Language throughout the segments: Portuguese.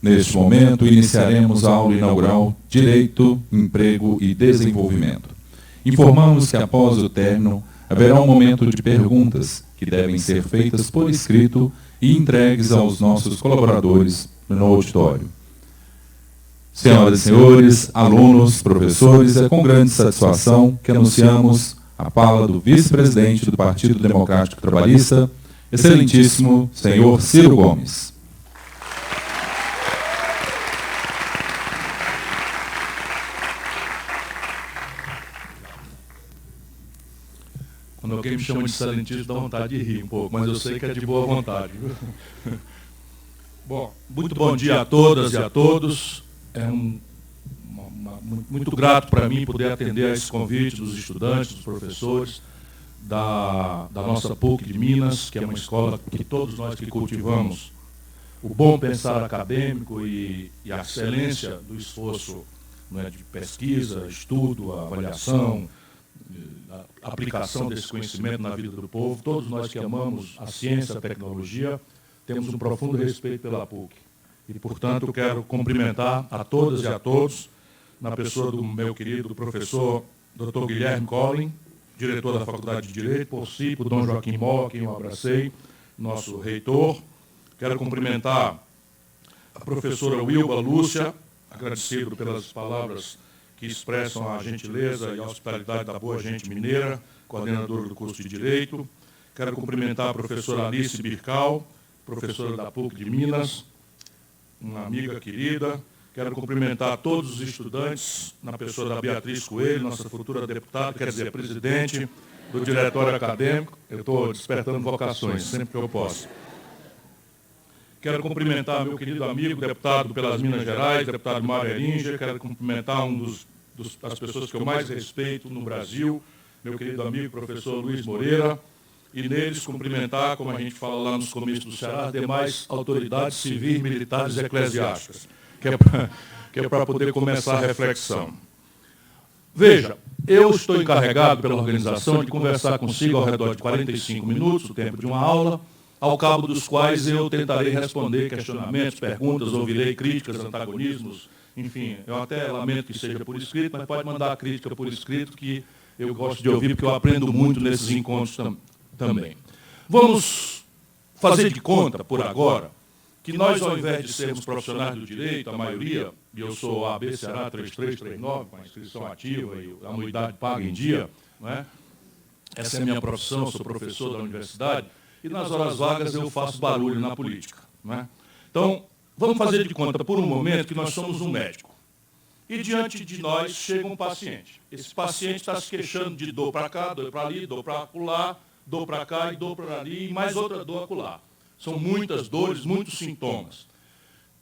Neste momento, iniciaremos a aula inaugural Direito, Emprego e Desenvolvimento. Informamos que, após o término, haverá um momento de perguntas que devem ser feitas por escrito e entregues aos nossos colaboradores no auditório. Senhoras e senhores, alunos, professores, é com grande satisfação que anunciamos a fala do vice-presidente do Partido Democrático Trabalhista, excelentíssimo senhor Ciro Gomes. Quando alguém me chama de excelentíssimo, dá vontade de rir um pouco, mas eu sei que é de boa vontade. Bom, muito bom dia a todas e a todos. É muito grato para mim poder atender a esse convite dos estudantes, dos professores da nossa PUC de Minas, que é uma escola que todos nós que cultivamos o bom pensar acadêmico e a excelência do esforço, não é, de pesquisa, estudo, avaliação, a aplicação desse conhecimento na vida do povo. Todos nós que amamos a ciência, a tecnologia, temos um profundo respeito pela PUC. E, portanto, quero cumprimentar a todas e a todos, na pessoa do meu querido professor Dr. Guilherme Collin, diretor da Faculdade de Direito, por si, por Dom Joaquim Mó, a quem eu abracei, nosso reitor. Quero cumprimentar a professora Wilba Lúcia, agradecido pelas palavras que expressam a gentileza e a hospitalidade da boa gente mineira, coordenadora do curso de Direito. Quero cumprimentar a professora Alice Bircal, professora da PUC de Minas, uma amiga querida. Quero cumprimentar todos os estudantes, na pessoa da Beatriz Coelho, nossa futura deputada, quer dizer, presidente do Diretório Acadêmico. Eu estou despertando vocações, sempre que eu posso. Quero cumprimentar meu querido amigo, deputado pelas Minas Gerais, deputado Mário Eringer. Quero cumprimentar das pessoas que eu mais respeito no Brasil, meu querido amigo, professor Luiz Moreira. E neles cumprimentar, como a gente fala lá nos comícios do Ceará, as demais autoridades civis, militares e eclesiásticas, que é para poder começar a reflexão. Veja, eu estou encarregado pela organização de conversar consigo ao redor de 45 minutos, o tempo de uma aula, ao cabo dos quais eu tentarei responder questionamentos, perguntas, ouvirei críticas, antagonismos, enfim, eu até lamento que seja por escrito, mas pode mandar a crítica por escrito, que eu gosto de ouvir, porque eu aprendo muito nesses encontros também. Vamos fazer de conta, por agora, que nós, ao invés de sermos profissionais do direito, a maioria, e eu sou AB Ceará 3339, com a inscrição ativa e a anuidade paga em dia, não é? Essa é a minha profissão, sou professor da universidade, e nas horas vagas eu faço barulho na política, não é? Então, vamos fazer de conta, por um momento, que nós somos um médico. E diante de nós chega um paciente. Esse paciente está se queixando de dor para cá, dor para ali, dor para acolá, dor para cá e dor para ali, e mais outra dor acolá. São muitas dores, muitos sintomas.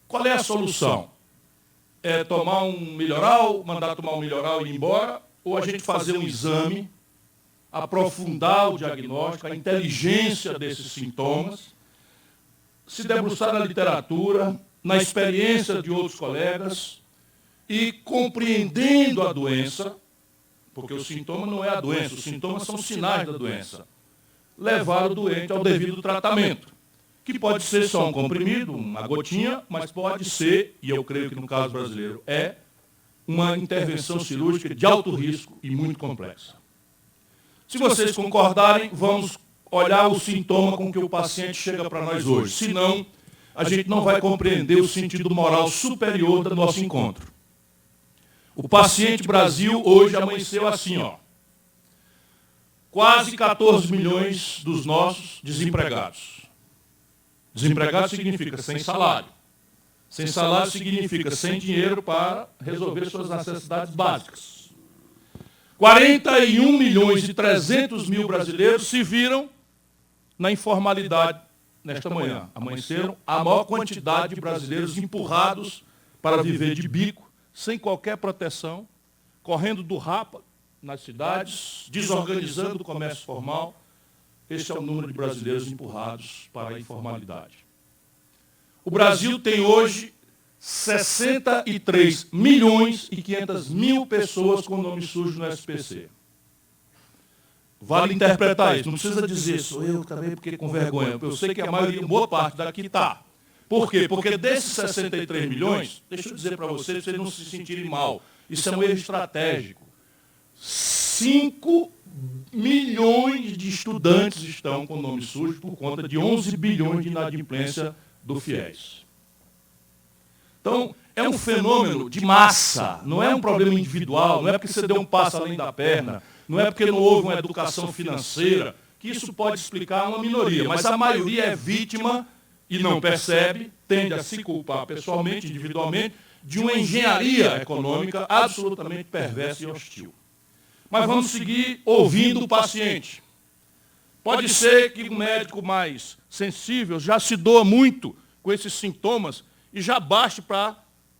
Qual é a solução? É tomar um melhoral, mandar tomar um melhoral e ir embora, ou a gente fazer um exame, aprofundar o diagnóstico, a inteligência desses sintomas, se debruçar na literatura, na experiência de outros colegas, e compreendendo a doença, porque o sintoma não é a doença, os sintomas são sinais da doença, levar o doente ao devido tratamento, que pode ser só um comprimido, uma gotinha, mas pode ser, e eu creio que no caso brasileiro é, uma intervenção cirúrgica de alto risco e muito complexa. Se vocês concordarem, vamos olhar o sintoma com que o paciente chega para nós hoje. Senão, a gente não vai compreender o sentido moral superior do nosso encontro. O paciente Brasil hoje amanheceu assim, ó. Quase 14 milhões dos nossos desempregados. Desempregado significa sem salário. Sem salário significa sem dinheiro para resolver suas necessidades básicas. 41 milhões e 300 mil brasileiros se viram na informalidade nesta manhã. Amanheceram a maior quantidade de brasileiros empurrados para viver de bico, sem qualquer proteção, correndo do rapa nas cidades, desorganizando o comércio formal. Este é o número de brasileiros empurrados para a informalidade. O Brasil tem hoje 63 milhões e 500 mil pessoas com nome sujo no SPC. Vale interpretar isso, não precisa dizer, sou eu também, porque com vergonha. Eu sei que a maioria, boa parte daqui está. Por quê? Porque desses 63 milhões, deixa eu dizer para vocês não se sentirem mal, isso é um erro estratégico. 5 milhões de estudantes estão com o nome sujo por conta de 11 bilhões de inadimplência do FIES. Então, é um fenômeno de massa, não é um problema individual, não é porque você deu um passo além da perna, não é porque não houve uma educação financeira, que isso pode explicar uma minoria, mas a maioria é vítima e não percebe, tende a se culpar pessoalmente, individualmente, de uma engenharia econômica absolutamente perversa e hostil. Mas vamos seguir ouvindo o paciente. Pode ser que o médico mais sensível já se doa muito com esses sintomas e já baste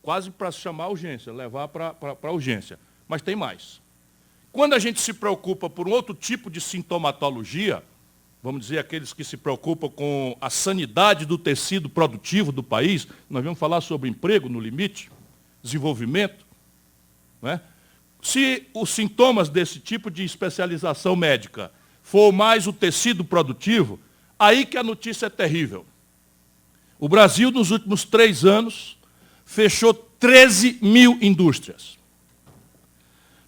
quase para chamar a urgência, levar para a urgência. Mas tem mais. Quando a gente se preocupa por um outro tipo de sintomatologia, vamos dizer, aqueles que se preocupam com a sanidade do tecido produtivo do país, nós vamos falar sobre emprego no limite, desenvolvimento, não é? Se os sintomas desse tipo de especialização médica for mais o tecido produtivo, aí que a notícia é terrível. O Brasil, nos últimos 3 anos, fechou 13 mil indústrias.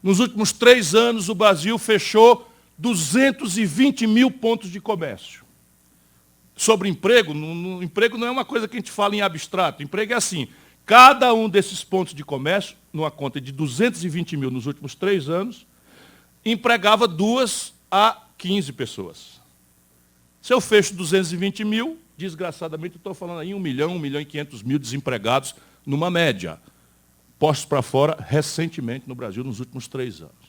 Nos últimos 3 anos, o Brasil fechou 220 mil pontos de comércio. Sobre emprego, emprego não é uma coisa que a gente fala em abstrato. Emprego é assim, cada um desses pontos de comércio, numa conta de 220 mil nos últimos 3 anos, empregava 2 a 15 pessoas. Se eu fecho 220 mil, desgraçadamente, eu estou falando aí 1 milhão, 1 milhão e 500 mil desempregados numa média. Postos para fora recentemente no Brasil, nos últimos 3 anos.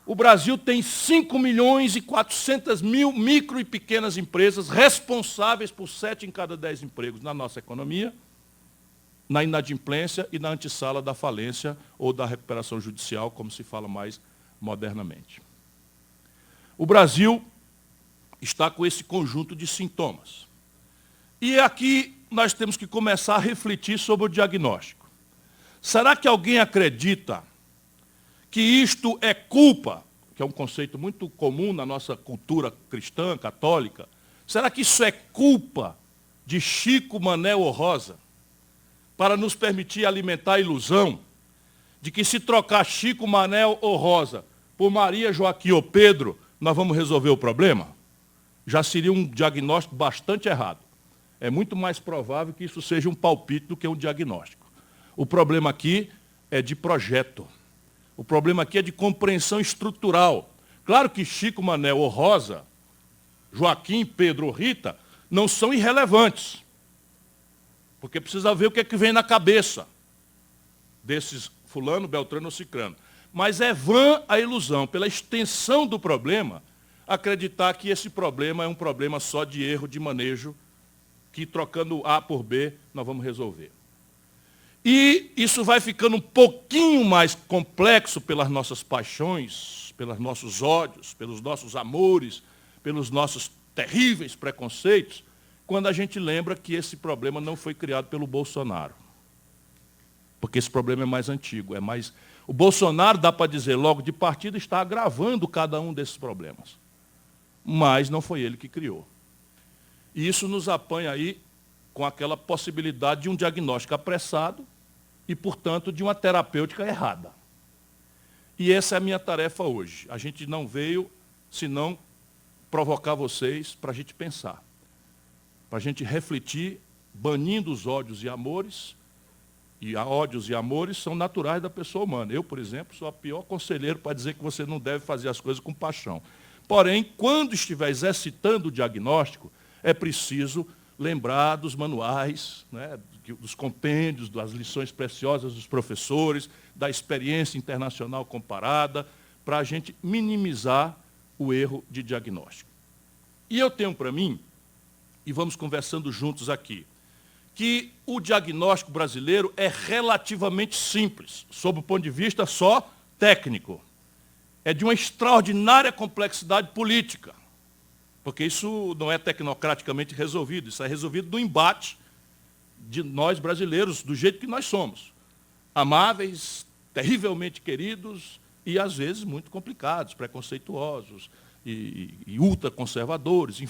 O Brasil tem 5 milhões e 400 mil micro e pequenas empresas responsáveis por 7 em cada 10 empregos na nossa economia, na inadimplência e na antessala da falência ou da recuperação judicial, como se fala mais modernamente. O Brasil está com esse conjunto de sintomas. E aqui nós temos que começar a refletir sobre o diagnóstico. Será que alguém acredita que isto é culpa, que é um conceito muito comum na nossa cultura cristã, católica? Será que isso é culpa de Chico, Manel ou Rosa, para nos permitir alimentar a ilusão de que se trocar Chico, Manel ou Rosa por Maria, Joaquim ou Pedro, nós vamos resolver o problema? Já seria um diagnóstico bastante errado. É muito mais provável que isso seja um palpite do que um diagnóstico. O problema aqui é de projeto. O problema aqui é de compreensão estrutural. Claro que Chico, Manel ou Rosa, Joaquim, Pedro ou Rita, não são irrelevantes. Porque precisa ver o que é que vem na cabeça desses fulano, beltrano ou cicrano. Mas é vã a ilusão, pela extensão do problema, acreditar que esse problema é um problema só de erro de manejo, que trocando A por B, nós vamos resolver. E isso vai ficando um pouquinho mais complexo pelas nossas paixões, pelos nossos ódios, pelos nossos amores, pelos nossos terríveis preconceitos, quando a gente lembra que esse problema não foi criado pelo Bolsonaro. Porque esse problema é mais antigo. O Bolsonaro, dá para dizer logo de partida, está agravando cada um desses problemas. Mas não foi ele que criou. E isso nos apanha aí com aquela possibilidade de um diagnóstico apressado e, portanto, de uma terapêutica errada. E essa é a minha tarefa hoje. A gente não veio senão provocar vocês para a gente pensar, para a gente refletir, banindo os ódios e amores. E ódios e amores são naturais da pessoa humana. Eu, por exemplo, sou o pior conselheiro para dizer que você não deve fazer as coisas com paixão. Porém, quando estiver exercitando o diagnóstico, é preciso lembrar dos manuais, né, dos compêndios, das lições preciosas dos professores, da experiência internacional comparada, para a gente minimizar o erro de diagnóstico. E eu tenho para mim, e vamos conversando juntos aqui, que o diagnóstico brasileiro é relativamente simples, sob o ponto de vista só técnico. É de uma extraordinária complexidade política, porque isso não é tecnocraticamente resolvido, isso é resolvido no embate de nós brasileiros, do jeito que nós somos. Amáveis, terrivelmente queridos e, às vezes, muito complicados, preconceituosos e ultraconservadores.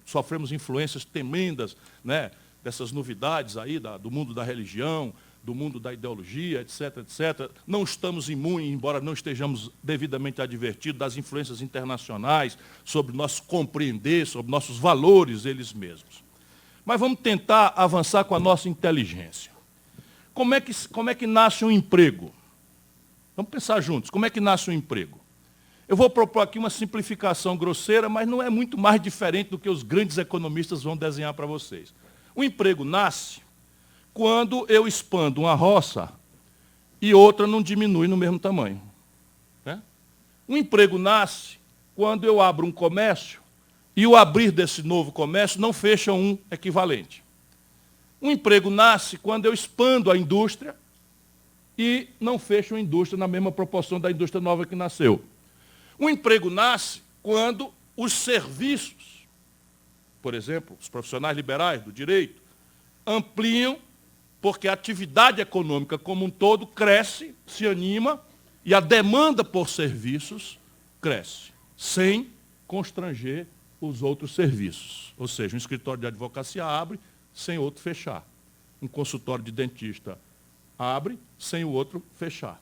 Sofremos influências tremendas, né, dessas novidades aí do mundo da religião, do mundo da ideologia, etc., etc. Não estamos imunes, embora não estejamos devidamente advertidos das influências internacionais sobre nosso compreender, sobre nossos valores eles mesmos. Mas vamos tentar avançar com a nossa inteligência. Como é que nasce um emprego? Vamos pensar juntos, como é que nasce um emprego? Eu vou propor aqui uma simplificação grosseira, mas não é muito mais diferente do que os grandes economistas vão desenhar para vocês. O emprego nasce quando eu expando uma roça e outra não diminui no mesmo tamanho. Né? O emprego nasce quando eu abro um comércio e o abrir desse novo comércio não fecha um equivalente. O emprego nasce quando eu expando a indústria e não fecho uma indústria na mesma proporção da indústria nova que nasceu. O emprego nasce quando os serviços, por exemplo, os profissionais liberais do direito, ampliam porque a atividade econômica como um todo cresce, se anima e a demanda por serviços cresce, sem constranger os outros serviços. Ou seja, um escritório de advocacia abre sem outro fechar. Um consultório de dentista abre sem o outro fechar.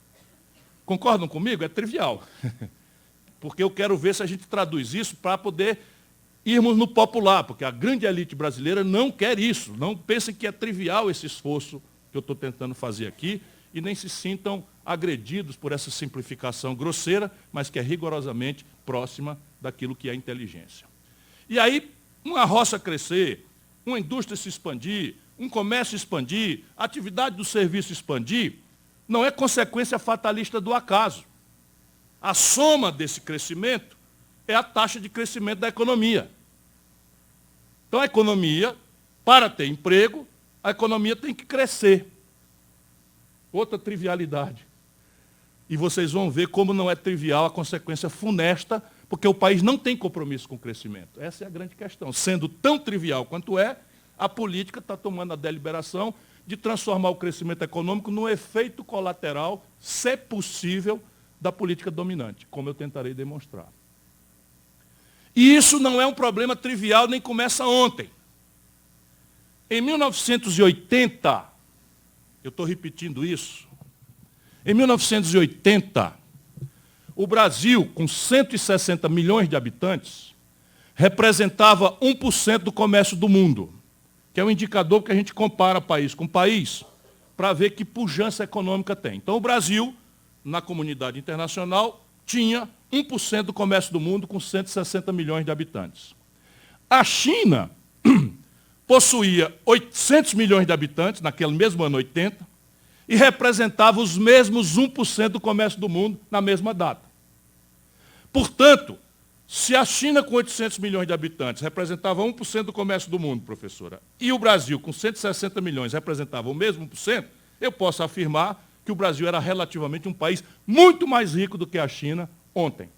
Concordam comigo? É trivial. Porque eu quero ver se a gente traduz isso para poder irmos no popular, porque a grande elite brasileira não quer isso. Não pensem que é trivial esse esforço que eu estou tentando fazer aqui e nem se sintam agredidos por essa simplificação grosseira, mas que é rigorosamente próxima daquilo que é inteligência. E aí, uma roça crescer, uma indústria se expandir, um comércio expandir, a atividade do serviço expandir, não é consequência fatalista do acaso. A soma desse crescimento é a taxa de crescimento da economia. Então, a economia, para ter emprego, a economia tem que crescer. Outra trivialidade. E vocês vão ver como não é trivial a consequência funesta, porque o país não tem compromisso com o crescimento. Essa é a grande questão. Sendo tão trivial quanto é, a política está tomando a deliberação de transformar o crescimento econômico num efeito colateral, se possível, da política dominante, como eu tentarei demonstrar. E isso não é um problema trivial, nem começa ontem. Em 1980, eu estou repetindo isso, em 1980, o Brasil, com 160 milhões de habitantes, representava 1% do comércio do mundo, que é um indicador que a gente compara país com país, para ver que pujança econômica tem. Então, o Brasil, na comunidade internacional, tinha 1% do comércio do mundo com 160 milhões de habitantes. A China possuía 800 milhões de habitantes, naquele mesmo ano 80, e representava os mesmos 1% do comércio do mundo na mesma data. Portanto, se a China com 800 milhões de habitantes representava 1% do comércio do mundo, professora, e o Brasil com 160 milhões representava o mesmo 1%, eu posso afirmar que o Brasil era relativamente um país muito mais rico do que a China ontem.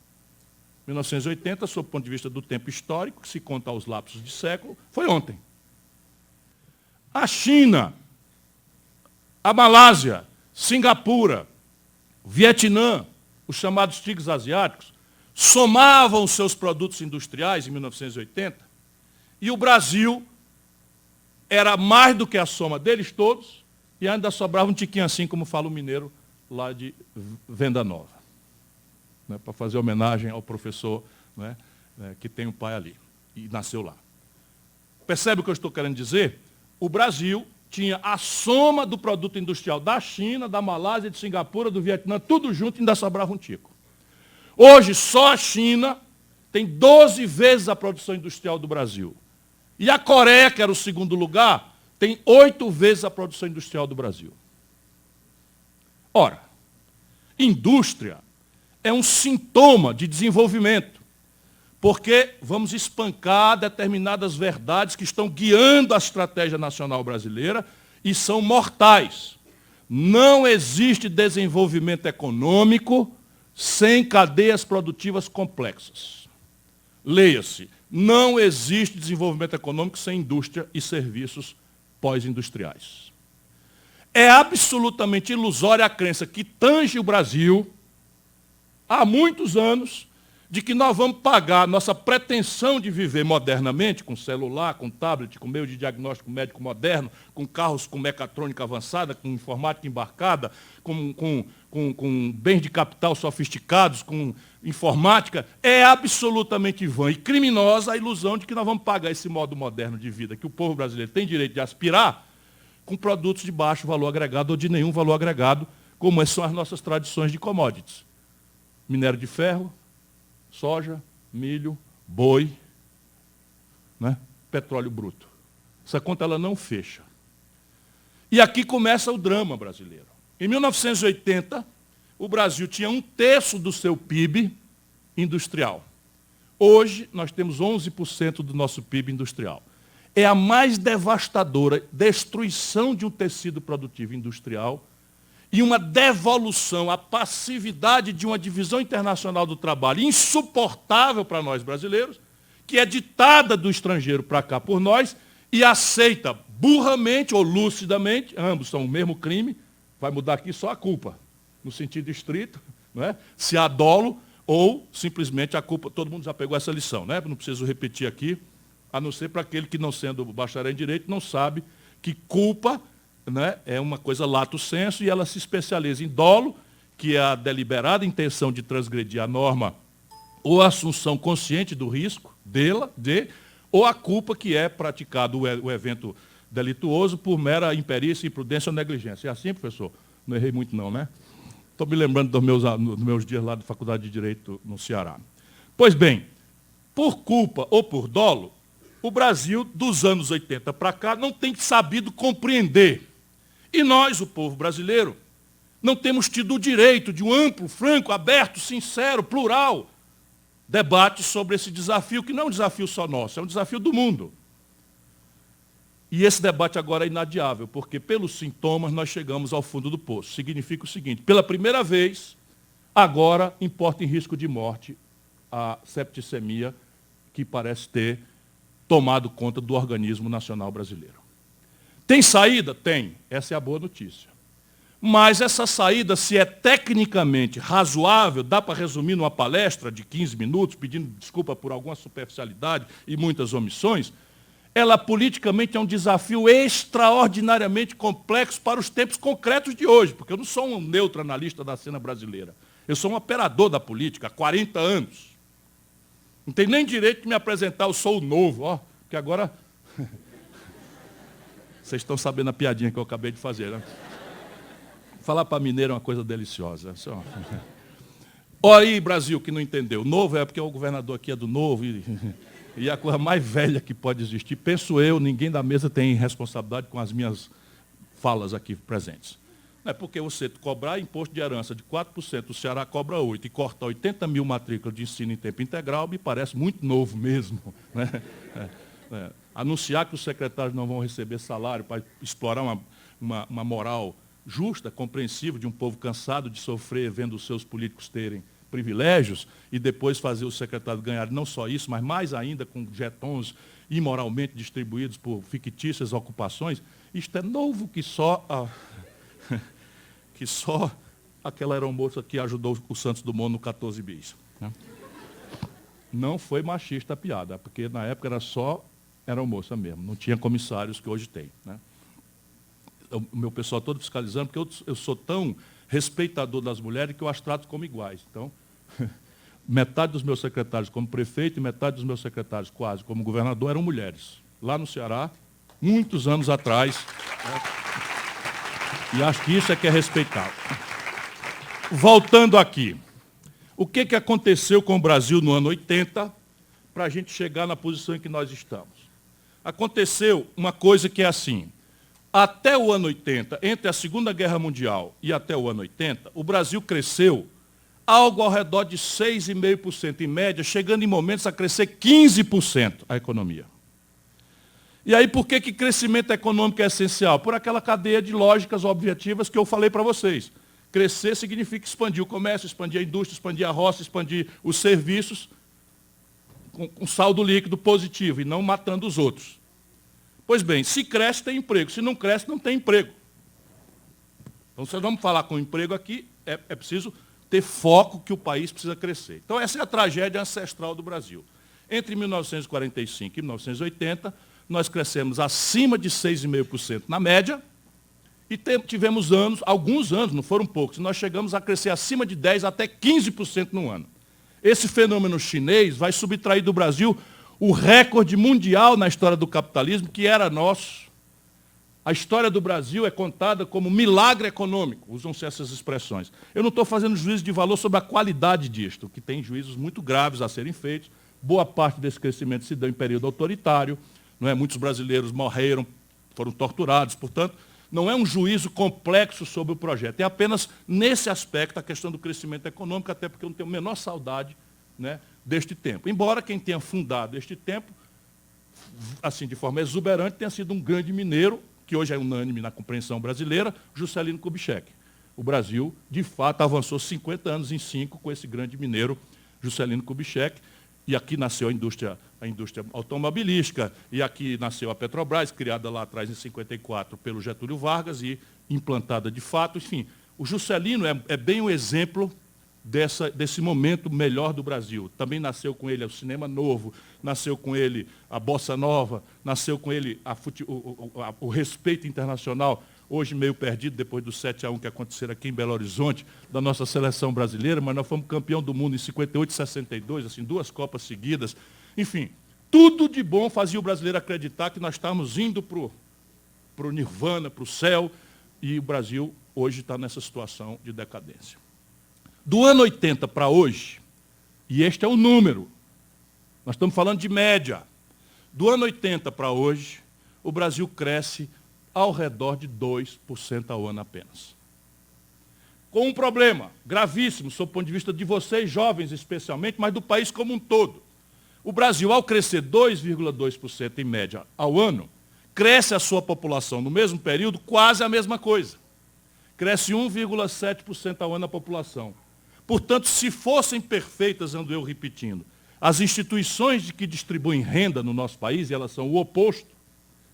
1980, sob o ponto de vista do tempo histórico, que se conta aos lapsos de século, foi ontem. A China, a Malásia, Singapura, Vietnã, os chamados tigres asiáticos, somavam os seus produtos industriais em 1980, e o Brasil era mais do que a soma deles todos, e ainda sobrava um tiquinho assim, como fala o mineiro, lá de Venda Nova. Né, para fazer homenagem ao professor, né, que tem um pai ali, e nasceu lá. Percebe o que eu estou querendo dizer? O Brasil tinha a soma do produto industrial da China, da Malásia, de Singapura, do Vietnã, tudo junto, e ainda sobrava um tico. Hoje, só a China tem 12 vezes a produção industrial do Brasil. E a Coreia, que era o segundo lugar, tem 8 vezes a produção industrial do Brasil. Ora, indústria é um sintoma de desenvolvimento, porque vamos espancar determinadas verdades que estão guiando a estratégia nacional brasileira e são mortais. Não existe desenvolvimento econômico sem cadeias produtivas complexas. Leia-se, não existe desenvolvimento econômico sem indústria e serviços pós-industriais. É absolutamente ilusória a crença que tange o Brasil há muitos anos de que nós vamos pagar nossa pretensão de viver modernamente, com celular, com tablet, com meio de diagnóstico médico moderno, com carros com mecatrônica avançada, com informática embarcada, com bens de capital sofisticados, com informática, é absolutamente vã e criminosa a ilusão de que nós vamos pagar esse modo moderno de vida, que o povo brasileiro tem direito de aspirar, com produtos de baixo valor agregado ou de nenhum valor agregado, como são as nossas tradições de commodities. Minério de ferro, soja, milho, boi, né? Petróleo bruto. Essa conta ela não fecha. E aqui começa o drama brasileiro. Em 1980, o Brasil tinha 1/3 do seu PIB industrial. Hoje, nós temos 11% do nosso PIB industrial. É a mais devastadora destruição de um tecido produtivo industrial e uma devolução à passividade de uma divisão internacional do trabalho insuportável para nós brasileiros, que é ditada do estrangeiro para cá por nós e aceita burramente ou lucidamente, ambos são o mesmo crime, vai mudar aqui só a culpa, no sentido estrito, não é? Se há dolo ou simplesmente a culpa, todo mundo já pegou essa lição, né? Não preciso repetir aqui, a não ser para aquele que, não sendo bacharel em direito, não sabe que culpa, né, é uma coisa lato sensu e ela se especializa em dolo, que é a deliberada intenção de transgredir a norma ou a assunção consciente do risco ou a culpa que é praticado o evento delituoso por mera imperícia, imprudência ou negligência. É assim, professor? Não errei muito não, né? Estou me lembrando dos meus dias lá da Faculdade de Direito no Ceará. Pois bem, por culpa ou por dolo, o Brasil, dos anos 80 para cá, não tem sabido compreender. E nós, o povo brasileiro, não temos tido o direito de um amplo, franco, aberto, sincero, plural debate sobre esse desafio, que não é um desafio só nosso, é um desafio do mundo. E esse debate agora é inadiável, porque pelos sintomas nós chegamos ao fundo do poço. Significa o seguinte, pela primeira vez, agora importa em risco de morte a septicemia que parece ter tomado conta do organismo nacional brasileiro. Tem saída? Tem. Essa é a boa notícia. Mas essa saída, se é tecnicamente razoável, dá para resumir numa palestra de 15 minutos, pedindo desculpa por alguma superficialidade e muitas omissões, ela politicamente é um desafio extraordinariamente complexo para os tempos concretos de hoje, porque eu não sou um neutro analista da cena brasileira. Eu sou um operador da política há 40 anos. Não tenho nem direito de me apresentar, eu sou o novo, ó, porque agora... Vocês estão sabendo a piadinha que eu acabei de fazer, né? Falar para mineiro é uma coisa deliciosa. Olha aí, Brasil, que não entendeu. Novo é porque o governador aqui é do novo e é a coisa mais velha que pode existir. Penso eu, ninguém da mesa tem responsabilidade com as minhas falas aqui presentes. Não é porque você cobrar imposto de herança de 4%, o Ceará cobra 8% e cortar 80 mil matrículas de ensino em tempo integral, me parece muito novo mesmo, né? Anunciar que os secretários não vão receber salário para explorar uma moral justa, compreensível de um povo cansado de sofrer vendo os seus políticos terem privilégios e depois fazer os secretários ganharem não só isso, mas mais ainda com jetons imoralmente distribuídos por fictícias ocupações, isto é novo que só aquela aeromoça que ajudou o Santos Dumont no 14 bis. Né? Não foi machista a piada, porque na época era só aeromoça mesmo, não tinha comissários que hoje tem. Né? O meu pessoal todo fiscalizando, porque eu sou tão respeitador das mulheres que eu as trato como iguais. Então, metade dos meus secretários como prefeito e metade dos meus secretários quase como governador eram mulheres. Lá no Ceará, muitos anos atrás. Né? E acho que isso é que é respeitável. Voltando aqui. O que aconteceu com o Brasil no ano 80 para a gente chegar na posição em que nós estamos? Aconteceu uma coisa que é assim. Até o ano 80, entre a Segunda Guerra Mundial e até o ano 80, o Brasil cresceu algo ao redor de 6,5% em média, chegando em momentos a crescer 15% a economia. E aí, por que crescimento econômico é essencial? Por aquela cadeia de lógicas objetivas que eu falei para vocês. Crescer significa expandir o comércio, expandir a indústria, expandir a roça, expandir os serviços, com saldo líquido positivo e não matando os outros. Pois bem, se cresce, tem emprego. Se não cresce, não tem emprego. Então, se vamos falar com emprego aqui, é preciso ter foco que o país precisa crescer. Então, essa é a tragédia ancestral do Brasil. Entre 1945 e 1980, nós crescemos acima de 6,5% na média, e tivemos anos, alguns anos, não foram poucos, nós chegamos a crescer acima de 10% até 15% no ano. Esse fenômeno chinês vai subtrair do Brasil o recorde mundial na história do capitalismo, que era nosso. A história do Brasil é contada como milagre econômico, usam-se essas expressões. Eu não estou fazendo juízo de valor sobre a qualidade disto, que tem juízos muito graves a serem feitos. Boa parte desse crescimento se deu em período autoritário, não é? Muitos brasileiros morreram, foram torturados, portanto, não é um juízo complexo sobre o projeto. É apenas nesse aspecto a questão do crescimento econômico, até porque eu não tenho a menor saudade, né, deste tempo. Embora quem tenha fundado este tempo, assim, de forma exuberante, tenha sido um grande mineiro, que hoje é unânime na compreensão brasileira, Juscelino Kubitschek. O Brasil, de fato, avançou 50 anos em 5 com esse grande mineiro, Juscelino Kubitschek, e aqui nasceu a indústria automobilística, e aqui nasceu a Petrobras, criada lá atrás em 54 pelo Getúlio Vargas e implantada de fato. Enfim, o Juscelino é bem o exemplo desse momento melhor do Brasil. Também nasceu com ele o cinema novo, nasceu com ele a bossa nova, nasceu com ele o respeito internacional, hoje meio perdido depois do 7-1 que aconteceu aqui em Belo Horizonte, da nossa seleção brasileira, mas nós fomos campeão do mundo em 58 e 62, assim, 2 Copas seguidas. Enfim, tudo de bom fazia o brasileiro acreditar que nós estávamos indo para o nirvana, para o céu, e o Brasil hoje está nessa situação de decadência. Do ano 80 para hoje, e este é o número, nós estamos falando de média, do ano 80 para hoje, o Brasil cresce ao redor de 2% ao ano apenas. Com um problema gravíssimo, sob o ponto de vista de vocês, jovens especialmente, mas do país como um todo. O Brasil, ao crescer 2,2% em média ao ano, cresce a sua população no mesmo período quase a mesma coisa. Cresce 1,7% ao ano a população. Portanto, se fossem perfeitas, ando eu repetindo, as instituições que distribuem renda no nosso país, e elas são o oposto,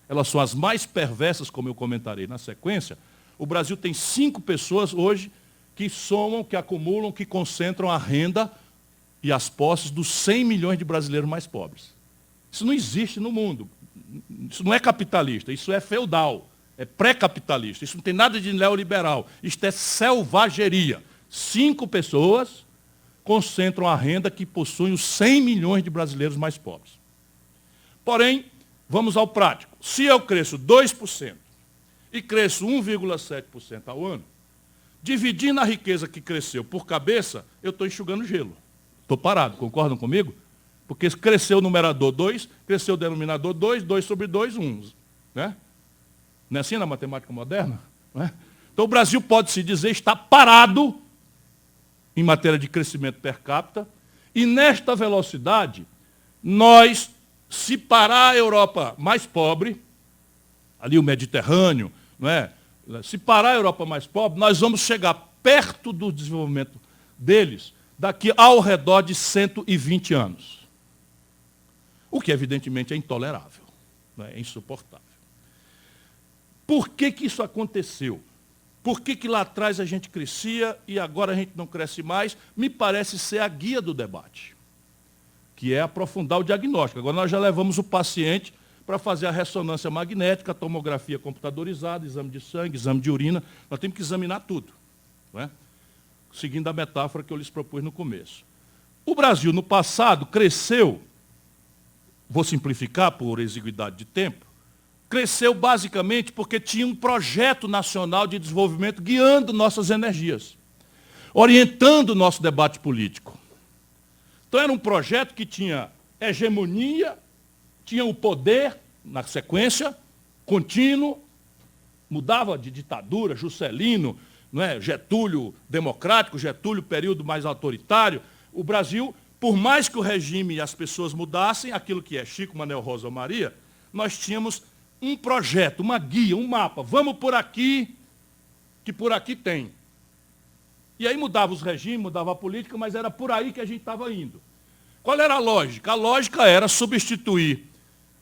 elas são as mais perversas, como eu comentarei na sequência, o Brasil tem 5 pessoas hoje que somam, que acumulam, que concentram a renda e as posses dos 100 milhões de brasileiros mais pobres. Isso não existe no mundo. Isso não é capitalista, isso é feudal, é pré-capitalista, isso não tem nada de neoliberal, isto é selvageria. 5 pessoas concentram a renda que possuem os 100 milhões de brasileiros mais pobres. Porém, vamos ao prático. Se eu cresço 2% e cresço 1,7% ao ano, dividindo a riqueza que cresceu por cabeça, eu estou enxugando gelo. Estou parado, concordam comigo? Porque cresceu o numerador 2, cresceu o denominador 2, 2 sobre 2, 1. Né? Não é assim na matemática moderna? Não é? Então o Brasil pode-se dizer está parado em matéria de crescimento per capita, e nesta velocidade, nós, se parar a Europa mais pobre, ali o Mediterrâneo, não é? Se parar a Europa mais pobre, nós vamos chegar perto do desenvolvimento deles daqui ao redor de 120 anos. O que, evidentemente, é intolerável, não é? É insuportável. Por que isso aconteceu? Por que lá atrás a gente crescia e agora a gente não cresce mais? Me parece ser a guia do debate, que é aprofundar o diagnóstico. Agora nós já levamos o paciente para fazer a ressonância magnética, a tomografia computadorizada, exame de sangue, exame de urina. Nós temos que examinar tudo, não é? Seguindo a metáfora que eu lhes propus no começo. O Brasil, no passado, cresceu, vou simplificar por exiguidade de tempo, cresceu basicamente porque tinha um projeto nacional de desenvolvimento guiando nossas energias, orientando o nosso debate político. Então era um projeto que tinha hegemonia, tinha o poder, na sequência, contínuo, mudava de ditadura, Juscelino, não é? Getúlio democrático, Getúlio período mais autoritário. O Brasil, por mais que o regime e as pessoas mudassem, aquilo que é Chico, Manuel, Rosa ou Maria, nós tínhamos um projeto, uma guia, um mapa. Vamos por aqui, que por aqui tem. E aí mudava os regimes, mudava a política, mas era por aí que a gente estava indo. Qual era a lógica? A lógica era substituir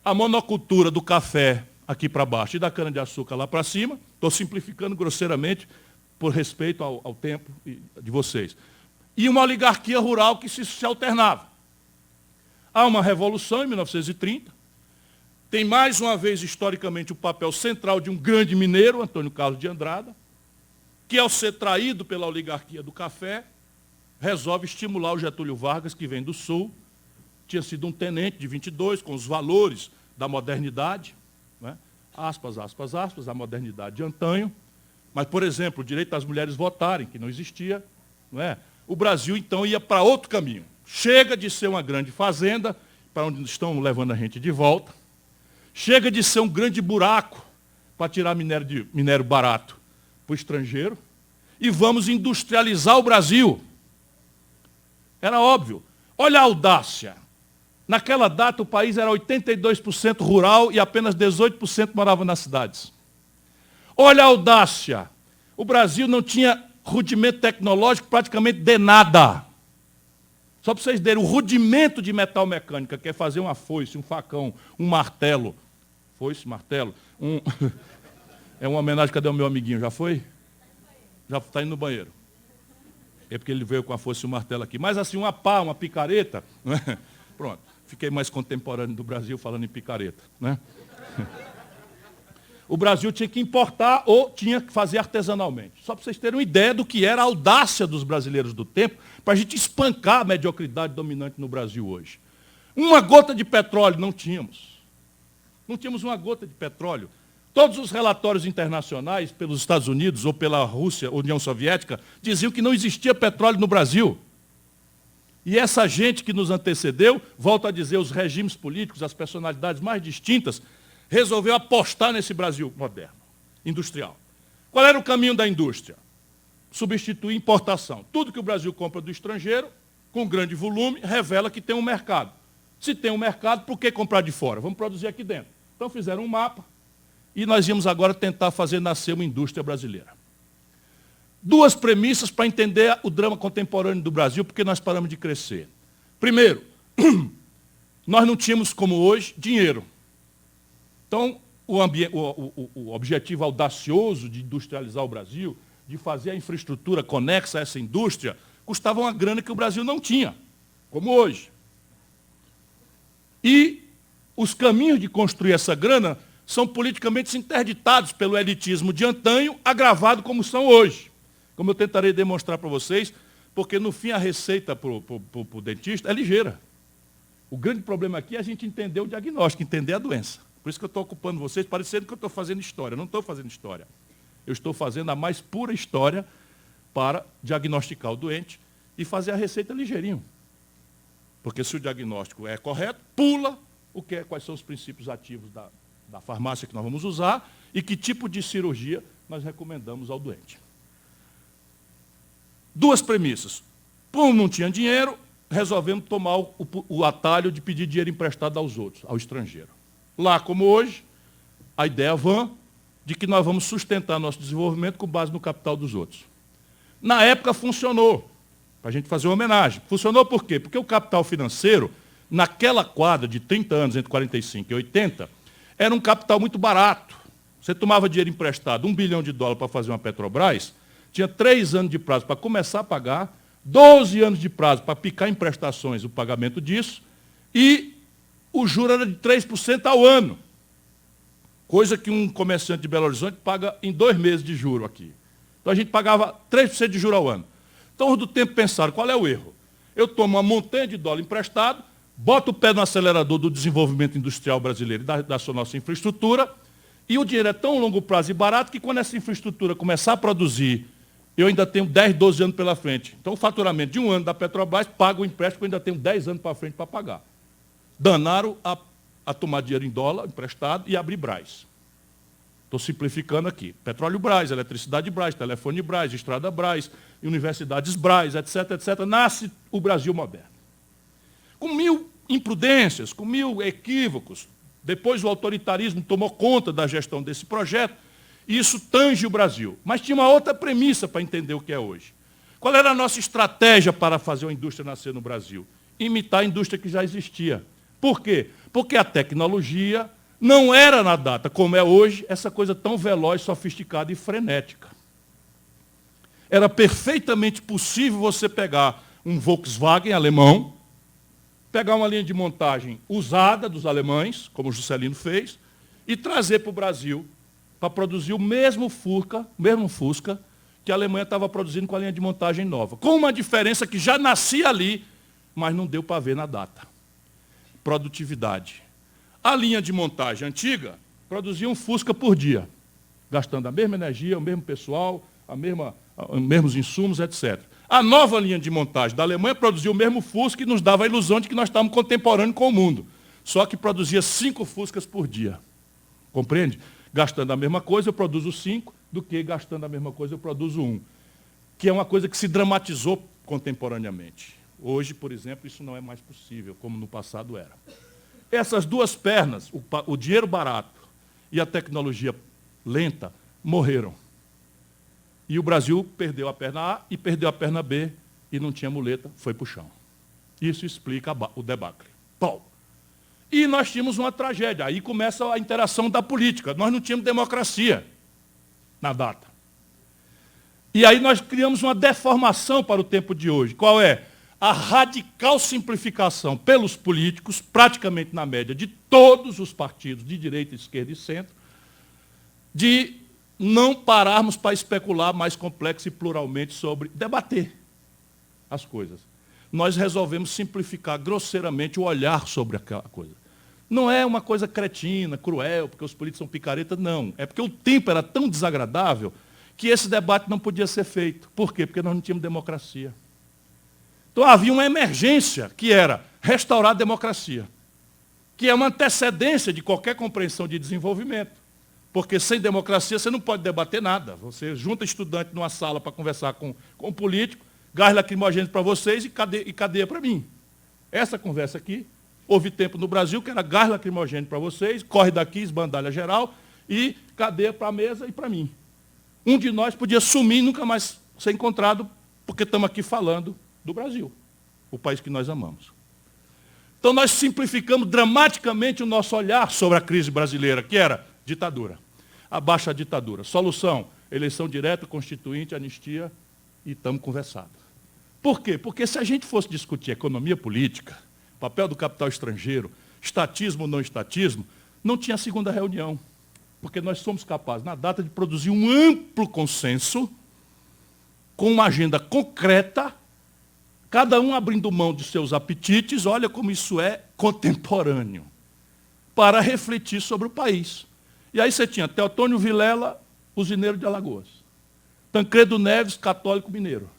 a monocultura do café aqui para baixo e da cana-de-açúcar lá para cima, estou simplificando grosseiramente por respeito ao tempo de vocês, e uma oligarquia rural que se alternava. Há uma revolução em 1930, tem mais uma vez, historicamente, o papel central de um grande mineiro, Antônio Carlos de Andrada, que, ao ser traído pela oligarquia do café, resolve estimular o Getúlio Vargas, que vem do Sul, tinha sido um tenente de 22, com os valores da modernidade, né? Aspas, aspas, aspas, a modernidade de antanho, mas, por exemplo, o direito das mulheres votarem, que não existia, não é? O Brasil, então, ia para outro caminho. Chega de ser uma grande fazenda, para onde estão levando a gente de volta, chega de ser um grande buraco para tirar minério barato para o estrangeiro, e vamos industrializar o Brasil. Era óbvio. Olha a audácia. Naquela data, o país era 82% rural e apenas 18% morava nas cidades. Olha a audácia. O Brasil não tinha rudimento tecnológico praticamente de nada. Só para vocês verem, o rudimento de metal mecânica, que é fazer uma foice, um facão, um martelo. Foice, martelo. É uma homenagem, cadê o meu amiguinho? Já foi? Já está indo no banheiro. É porque ele veio com a foice e o martelo aqui. Mas assim, uma pá, uma picareta. Né? Pronto. Fiquei mais contemporâneo do Brasil falando em picareta. Né? O Brasil tinha que importar ou tinha que fazer artesanalmente. Só para vocês terem uma ideia do que era a audácia dos brasileiros do tempo, para a gente espancar a mediocridade dominante no Brasil hoje. Uma gota de petróleo não tínhamos. Não tínhamos uma gota de petróleo. Todos os relatórios internacionais, pelos Estados Unidos ou pela Rússia, União Soviética, diziam que não existia petróleo no Brasil. E essa gente que nos antecedeu, volto a dizer, os regimes políticos, as personalidades mais distintas, resolveu apostar nesse Brasil moderno, industrial. Qual era o caminho da indústria? Substituir importação. Tudo que o Brasil compra do estrangeiro, com grande volume, revela que tem um mercado. Se tem um mercado, por que comprar de fora? Vamos produzir aqui dentro. Então fizeram um mapa e nós íamos agora tentar fazer nascer uma indústria brasileira. Duas premissas para entender o drama contemporâneo do Brasil, porque nós paramos de crescer. Primeiro, nós não tínhamos, como hoje, dinheiro. Então, o objetivo audacioso de industrializar o Brasil, de fazer a infraestrutura conexa a essa indústria, custava uma grana que o Brasil não tinha, como hoje. E os caminhos de construir essa grana são politicamente interditados pelo elitismo de antanho, agravado como são hoje. Como eu tentarei demonstrar para vocês, porque, no fim, a receita para o dentista é ligeira. O grande problema aqui é a gente entender o diagnóstico, entender a doença. Por isso que eu estou ocupando vocês, parecendo que eu estou fazendo história. Não estou fazendo história. Eu estou fazendo a mais pura história para diagnosticar o doente e fazer a receita ligeirinho. Porque se o diagnóstico é correto, pula quais são os princípios ativos da farmácia que nós vamos usar e que tipo de cirurgia nós recomendamos ao doente. Duas premissas. Como não tinha dinheiro, resolvemos tomar o atalho de pedir dinheiro emprestado aos outros, ao estrangeiro. Lá, como hoje, a ideia vã de que nós vamos sustentar nosso desenvolvimento com base no capital dos outros. Na época funcionou, para a gente fazer uma homenagem. Funcionou por quê? Porque o capital financeiro, naquela quadra de 30 anos, entre 45 e 80, era um capital muito barato. Você tomava dinheiro emprestado, $1 bilhão para fazer uma Petrobras, tinha 3 anos de prazo para começar a pagar, 12 anos de prazo para picar em prestações o pagamento disso, e o juro era de 3% ao ano. Coisa que um comerciante de Belo Horizonte paga em 2 meses de juro aqui. Então a gente pagava 3% de juro ao ano. Então, os do tempo pensaram, qual é o erro? Eu tomo uma montanha de dólar emprestado, boto o pé no acelerador do desenvolvimento industrial brasileiro e da sua nossa infraestrutura, e o dinheiro é tão longo prazo e barato que quando essa infraestrutura começar a produzir, eu ainda tenho 10, 12 anos pela frente. Então, o faturamento de 1 ano da Petrobras paga o empréstimo que eu ainda tenho 10 anos para frente para pagar. Danaram a tomar dinheiro em dólar emprestado e abrir Brás. Estou simplificando aqui. Petróleo Brás, eletricidade Brás, telefone Brás, estrada Brás, universidades Brás, etc., etc. Nasce o Brasil moderno. Com 1000 imprudências, com 1000 equívocos. Depois o autoritarismo tomou conta da gestão desse projeto, e isso tange o Brasil. Mas tinha uma outra premissa para entender o que é hoje. Qual era a nossa estratégia para fazer uma indústria nascer no Brasil? Imitar a indústria que já existia. Por quê? Porque a tecnologia não era na data, como é hoje, essa coisa tão veloz, sofisticada e frenética. Era perfeitamente possível você pegar um Volkswagen alemão, pegar uma linha de montagem usada dos alemães, como o Juscelino fez, e trazer para o Brasil para produzir o mesmo Fusca que a Alemanha estava produzindo com a linha de montagem nova. Com uma diferença que já nascia ali, mas não deu para ver na data. Produtividade. A linha de montagem antiga produzia um Fusca por dia, gastando a mesma energia, o mesmo pessoal, os mesmos insumos, etc. A nova linha de montagem da Alemanha produzia o mesmo Fusca e nos dava a ilusão de que nós estávamos contemporâneos com o mundo. Só que produzia 5 Fuscas por dia. Compreende? Gastando a mesma coisa, eu produzo 5, do que gastando a mesma coisa, eu produzo 1. Que é uma coisa que se dramatizou contemporaneamente. Hoje, por exemplo, isso não é mais possível, como no passado era. Essas duas pernas, o dinheiro barato e a tecnologia lenta, morreram. E o Brasil perdeu a perna A e perdeu a perna B, e não tinha muleta, foi para o chão. Isso explica o debacle. Bom, e nós tínhamos uma tragédia. Aí começa a interação da política. Nós não tínhamos democracia na data. E aí nós criamos uma deformação para o tempo de hoje. Qual é? A radical simplificação pelos políticos, praticamente na média de todos os partidos de direita, esquerda e centro, de não pararmos para especular mais complexo e pluralmente sobre debater as coisas. Nós resolvemos simplificar grosseiramente o olhar sobre aquela coisa. Não é uma coisa cretina, cruel, porque os políticos são picaretas, não. É porque o tempo era tão desagradável que esse debate não podia ser feito. Por quê? Porque nós não tínhamos democracia. Então havia uma emergência, que era restaurar a democracia, que é uma antecedência de qualquer compreensão de desenvolvimento. Porque sem democracia você não pode debater nada. Você junta estudante numa sala para conversar com um político, gás lacrimogêneo para vocês e cadeia para mim. Essa conversa aqui, houve tempo no Brasil que era gás lacrimogêneo para vocês, corre daqui, esbandalha geral, e cadeia para a mesa e para mim. Um de nós podia sumir e nunca mais ser encontrado, porque estamos aqui falando do Brasil, o país que nós amamos. Então nós simplificamos dramaticamente o nosso olhar sobre a crise brasileira, que era ditadura. Abaixa a ditadura. Solução, eleição direta, constituinte, anistia, e estamos conversados. Por quê? Porque se a gente fosse discutir economia política, papel do capital estrangeiro, estatismo ou não estatismo, não tinha segunda reunião. Porque nós somos capazes, na data, de produzir um amplo consenso, com uma agenda concreta, cada um abrindo mão de seus apetites, olha como isso é contemporâneo, para refletir sobre o país. E aí você tinha Teotônio Vilela, usineiro de Alagoas. Tancredo Neves, católico mineiro.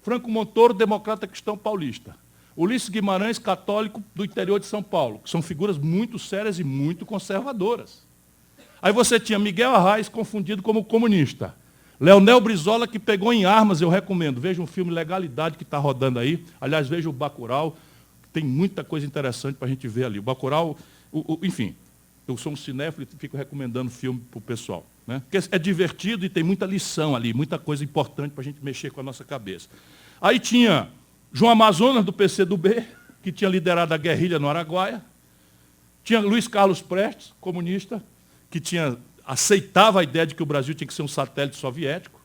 Franco Montoro, democrata cristão paulista. Ulisses Guimarães, católico do interior de São Paulo, que são figuras muito sérias e muito conservadoras. Aí você tinha Miguel Arraes, confundido como comunista. Leonel Brizola, que pegou em armas, eu recomendo. Veja um filme Legalidade que está rodando aí. Aliás, veja o Bacurau. Tem muita coisa interessante para a gente ver ali. O Bacurau, enfim, eu sou um cinéfilo e fico recomendando filme para o pessoal. Né? Porque é divertido e tem muita lição ali, muita coisa importante para a gente mexer com a nossa cabeça. Aí tinha João Amazonas, do PCdoB, que tinha liderado a guerrilha no Araguaia. Tinha Luiz Carlos Prestes, comunista, que aceitava a ideia de que o Brasil tinha que ser um satélite soviético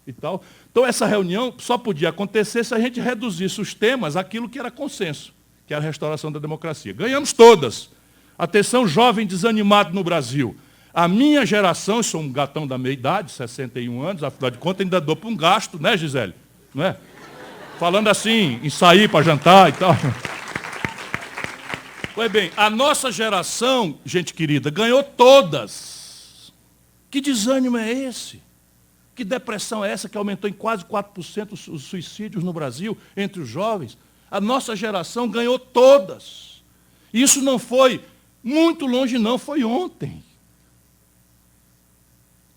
e tal. Então, essa reunião só podia acontecer se a gente reduzisse os temas àquilo que era consenso, que era a restauração da democracia. Ganhamos todas. Atenção, jovem desanimado no Brasil. A minha geração, eu sou um gatão da meia-idade, 61 anos, afinal de contas, ainda dou para um gasto, né, Gisele? Não é? Falando assim, em sair para jantar e tal. Pois bem, a nossa geração, gente querida, ganhou todas. Que desânimo é esse? Que depressão é essa que aumentou em quase 4% os suicídios no Brasil entre os jovens? A nossa geração ganhou todas. Isso não foi muito longe, não, foi ontem.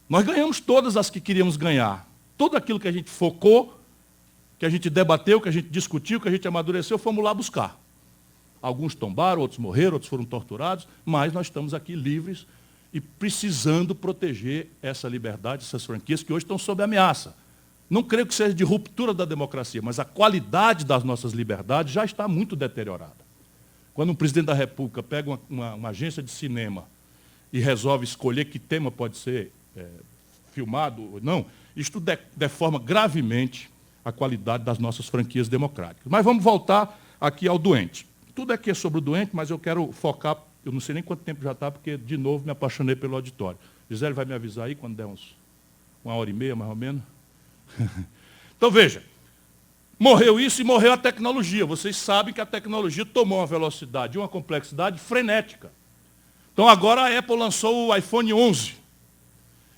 Nós ganhamos todas as que queríamos ganhar. Tudo aquilo que a gente focou, que a gente debateu, que a gente discutiu, que a gente amadureceu, fomos lá buscar. Alguns tombaram, outros morreram, outros foram torturados, mas nós estamos aqui livres e precisando proteger essa liberdade, essas franquias que hoje estão sob ameaça. Não creio que seja de ruptura da democracia, mas a qualidade das nossas liberdades já está muito deteriorada. Quando um presidente da República pega uma agência de cinema e resolve escolher que tema pode ser filmado ou não, isto deforma gravemente a qualidade das nossas franquias democráticas. Mas vamos voltar aqui ao doente. Tudo aqui é sobre o doente, mas eu quero focar, eu não sei nem quanto tempo já está, porque, de novo, me apaixonei pelo auditório. Gisele vai me avisar aí quando der uns 1h30, mais ou menos. Então, veja, morreu isso e morreu a tecnologia. Vocês sabem que a tecnologia tomou uma velocidade e uma complexidade frenética. Então, agora a Apple lançou o iPhone 11.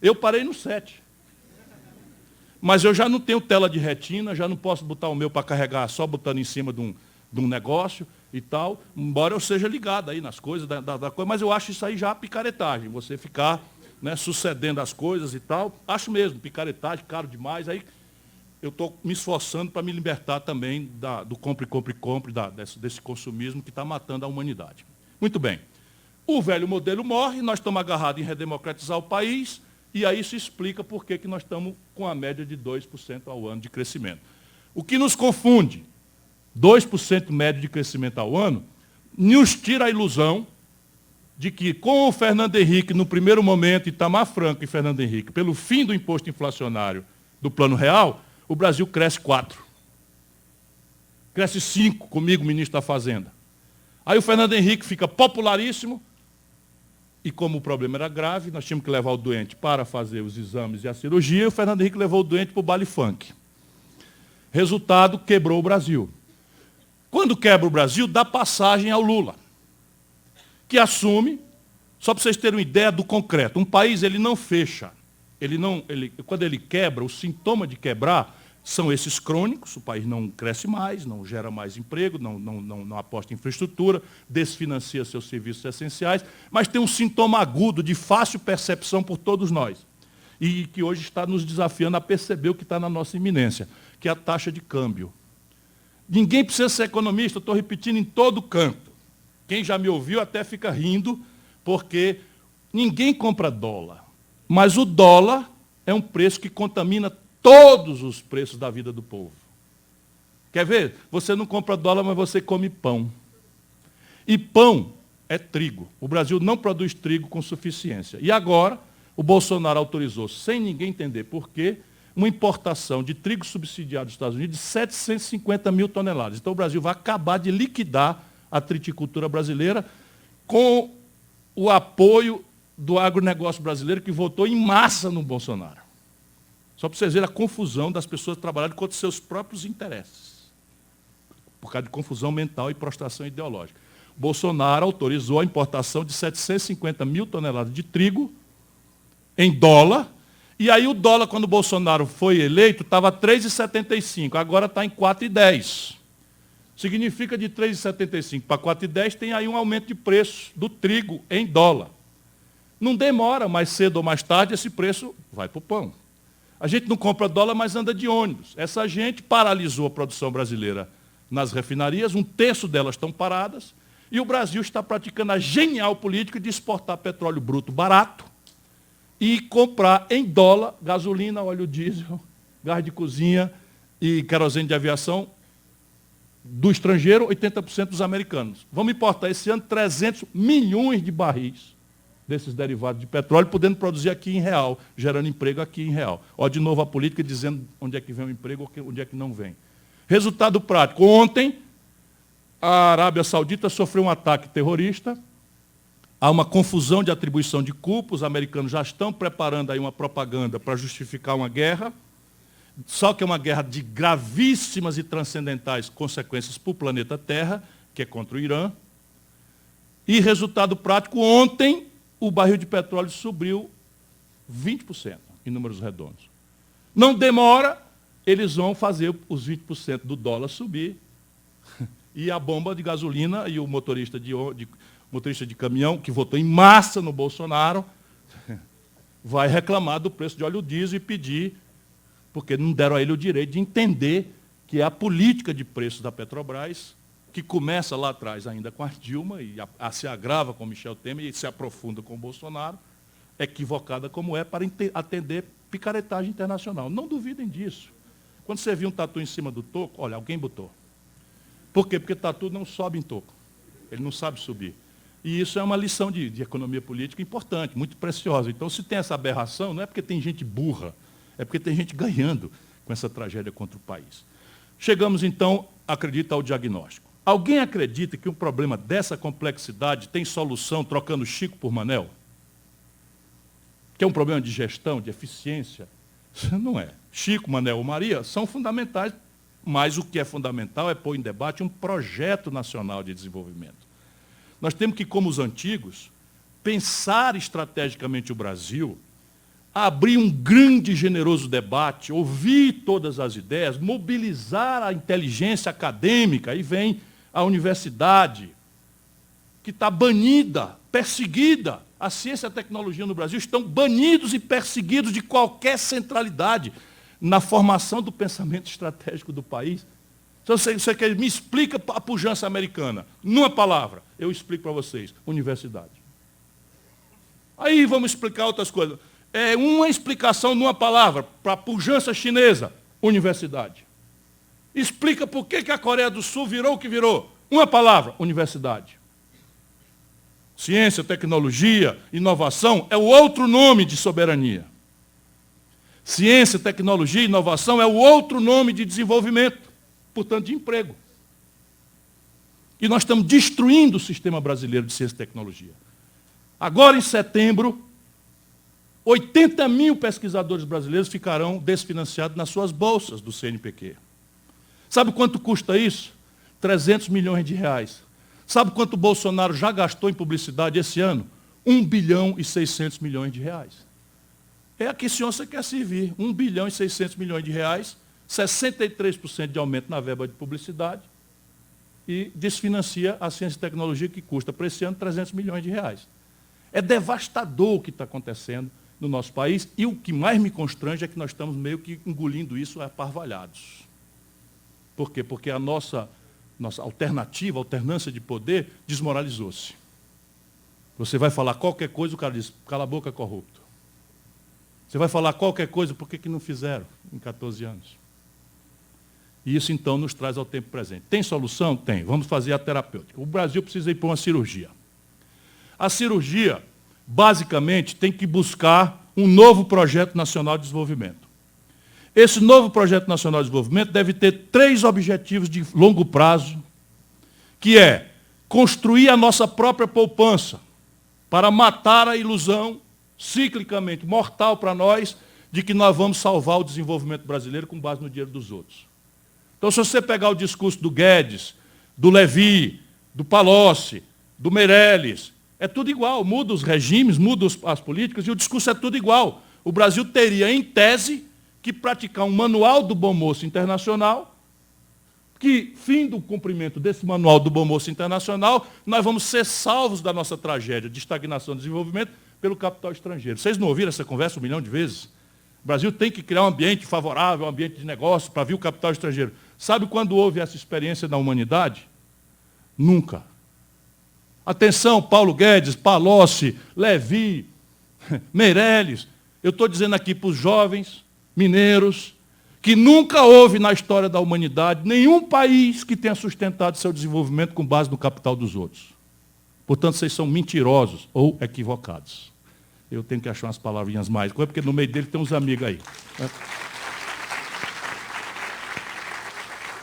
Eu parei no 7. Mas eu já não tenho tela de retina, já não posso botar o meu para carregar só botando em cima de um negócio e tal, embora eu seja ligado aí nas coisas, da coisa, mas eu acho isso aí já picaretagem, você ficar, né, sucedendo as coisas e tal. Acho mesmo, picaretagem, caro demais. Aí eu estou me esforçando para me libertar também do compre, desse consumismo que está matando a humanidade. Muito bem. O velho modelo morre, nós estamos agarrados em redemocratizar o país, e aí isso explica por que nós estamos com a média de 2% ao ano de crescimento. O que nos confunde, 2% médio de crescimento ao ano, nos tira a ilusão de que, com o Fernando Henrique, no primeiro momento, Itamar Franco e Fernando Henrique, pelo fim do imposto inflacionário do Plano Real, o Brasil cresce 4. Cresce 5, comigo, ministro da Fazenda. Aí o Fernando Henrique fica popularíssimo, e como o problema era grave, nós tínhamos que levar o doente para fazer os exames e a cirurgia, e o Fernando Henrique levou o doente para o baile funk. Resultado, quebrou o Brasil. Quando quebra o Brasil, dá passagem ao Lula, que assume, só para vocês terem uma ideia do concreto, um país ele não fecha, quando ele quebra, o sintoma de quebrar são esses crônicos, o país não cresce mais, não gera mais emprego, não aposta em infraestrutura, desfinancia seus serviços essenciais, mas tem um sintoma agudo de fácil percepção por todos nós, e que hoje está nos desafiando a perceber o que está na nossa iminência, que é a taxa de câmbio. Ninguém precisa ser economista, eu estou repetindo em todo canto. Quem já me ouviu até fica rindo, porque ninguém compra dólar, mas o dólar é um preço que contamina todos os preços da vida do povo. Quer ver? Você não compra dólar, mas você come pão. E pão é trigo. O Brasil não produz trigo com suficiência. E agora, o Bolsonaro autorizou, sem ninguém entender por quê, uma importação de trigo subsidiado dos Estados Unidos de 750 mil toneladas. Então o Brasil vai acabar de liquidar a triticultura brasileira com o apoio do agronegócio brasileiro, que votou em massa no Bolsonaro. Só para vocês verem a confusão das pessoas trabalhando contra seus próprios interesses, por causa de confusão mental e prostração ideológica. Bolsonaro autorizou a importação de 750 mil toneladas de trigo em dólar, e aí o dólar, quando o Bolsonaro foi eleito, estava 3,75, agora está em 4,10. Significa de 3,75 para 4,10 tem aí um aumento de preço do trigo em dólar. Não demora, mais cedo ou mais tarde, esse preço vai para o pão. A gente não compra dólar, mas anda de ônibus. Essa gente paralisou a produção brasileira nas refinarias, 1/3 delas estão paradas, e o Brasil está praticando a genial política de exportar petróleo bruto barato e comprar em dólar gasolina, óleo diesel, gás de cozinha e querosene de aviação do estrangeiro, 80% dos americanos. Vamos importar esse ano 300 milhões de barris desses derivados de petróleo, podendo produzir aqui em real, gerando emprego aqui em real. Ó, de novo a política dizendo onde é que vem o emprego, onde é que não vem. Resultado prático. Ontem, a Arábia Saudita sofreu um ataque terrorista, há uma confusão de atribuição de culpa, os americanos já estão preparando aí uma propaganda para justificar uma guerra, só que é uma guerra de gravíssimas e transcendentais consequências para o planeta Terra, que é contra o Irã. E resultado prático, ontem, o barril de petróleo subiu 20%, em números redondos. Não demora, eles vão fazer os 20% do dólar subir, e a bomba de gasolina e o motorista de caminhão, que votou em massa no Bolsonaro, vai reclamar do preço de óleo diesel e pedir, porque não deram a ele o direito de entender que a política de preços da Petrobras, que começa lá atrás ainda com a Dilma, e se agrava com Michel Temer e se aprofunda com o Bolsonaro, equivocada como é, para atender picaretagem internacional. Não duvidem disso. Quando você viu um tatu em cima do toco, olha, alguém botou. Por quê? Porque tatu não sobe em toco. Ele não sabe subir. E isso é uma lição de economia política importante, muito preciosa. Então, se tem essa aberração, não é porque tem gente burra, é porque tem gente ganhando, com essa tragédia contra o país. Chegamos, então, acredita, ao diagnóstico. Alguém acredita que um problema dessa complexidade tem solução trocando Chico por Manel? Que é um problema de gestão, de eficiência? Não é. Chico, Manel ou Maria são fundamentais, mas o que é fundamental é pôr em debate um projeto nacional de desenvolvimento. Nós temos que, como os antigos, pensar estrategicamente o Brasil, abrir um grande e generoso debate, ouvir todas as ideias, mobilizar a inteligência acadêmica, aí vem a universidade, que está banida, perseguida. A ciência e a tecnologia no Brasil estão banidos e perseguidos de qualquer centralidade na formação do pensamento estratégico do país. Então, você quer, me explica a pujança americana. Numa palavra, eu explico para vocês, universidade. Aí vamos explicar outras coisas. É uma explicação numa palavra para a pujança chinesa, universidade. Explica por que a Coreia do Sul virou o que virou. Uma palavra, universidade. Ciência, tecnologia, inovação é o outro nome de soberania. Ciência, tecnologia e inovação é o outro nome de desenvolvimento, portanto, de emprego. E nós estamos destruindo o sistema brasileiro de ciência e tecnologia. Agora, em setembro, 80 mil pesquisadores brasileiros ficarão desfinanciados nas suas bolsas do CNPq. Sabe quanto custa isso? 300 milhões de reais. Sabe quanto o Bolsonaro já gastou em publicidade esse ano? 1 bilhão e 600 milhões de reais. É a que senhor você quer servir. 1 bilhão e 600 milhões de reais, 63% de aumento na verba de publicidade e desfinancia a ciência e tecnologia que custa para esse ano 300 milhões de reais. É devastador o que está acontecendo no nosso país e o que mais me constrange é que nós estamos meio que engolindo isso aparvalhados. Por quê? Porque a nossa alternativa, alternância de poder, desmoralizou-se. Você vai falar qualquer coisa, o cara diz, cala a boca, corrupto. Você vai falar qualquer coisa, por que não fizeram em 14 anos? E isso, então, nos traz ao tempo presente. Tem solução? Tem. Vamos fazer a terapêutica. O Brasil precisa ir para uma cirurgia. A cirurgia, basicamente, tem que buscar um novo projeto nacional de desenvolvimento. Esse novo projeto nacional de desenvolvimento deve ter 3 objetivos de longo prazo, que é construir a nossa própria poupança para matar a ilusão, ciclicamente mortal para nós, de que nós vamos salvar o desenvolvimento brasileiro com base no dinheiro dos outros. Então, se você pegar o discurso do Guedes, do Levi, do Palocci, do Meirelles, é tudo igual, muda os regimes, muda as políticas e o discurso é tudo igual. O Brasil teria, em tese, que praticar um manual do Bom Moço Internacional, que, fim do cumprimento desse manual do Bom Moço Internacional, nós vamos ser salvos da nossa tragédia de estagnação e desenvolvimento pelo capital estrangeiro. Vocês não ouviram essa conversa 1 milhão de vezes? O Brasil tem que criar um ambiente favorável, um ambiente de negócio para vir o capital estrangeiro. Sabe quando houve essa experiência na humanidade? Nunca. Atenção, Paulo Guedes, Palocci, Levi, Meirelles. Eu estou dizendo aqui para os jovens mineiros que nunca houve na história da humanidade nenhum país que tenha sustentado seu desenvolvimento com base no capital dos outros. Portanto, vocês são mentirosos ou equivocados. Eu tenho que achar umas palavrinhas mais, porque no meio dele tem uns amigos aí.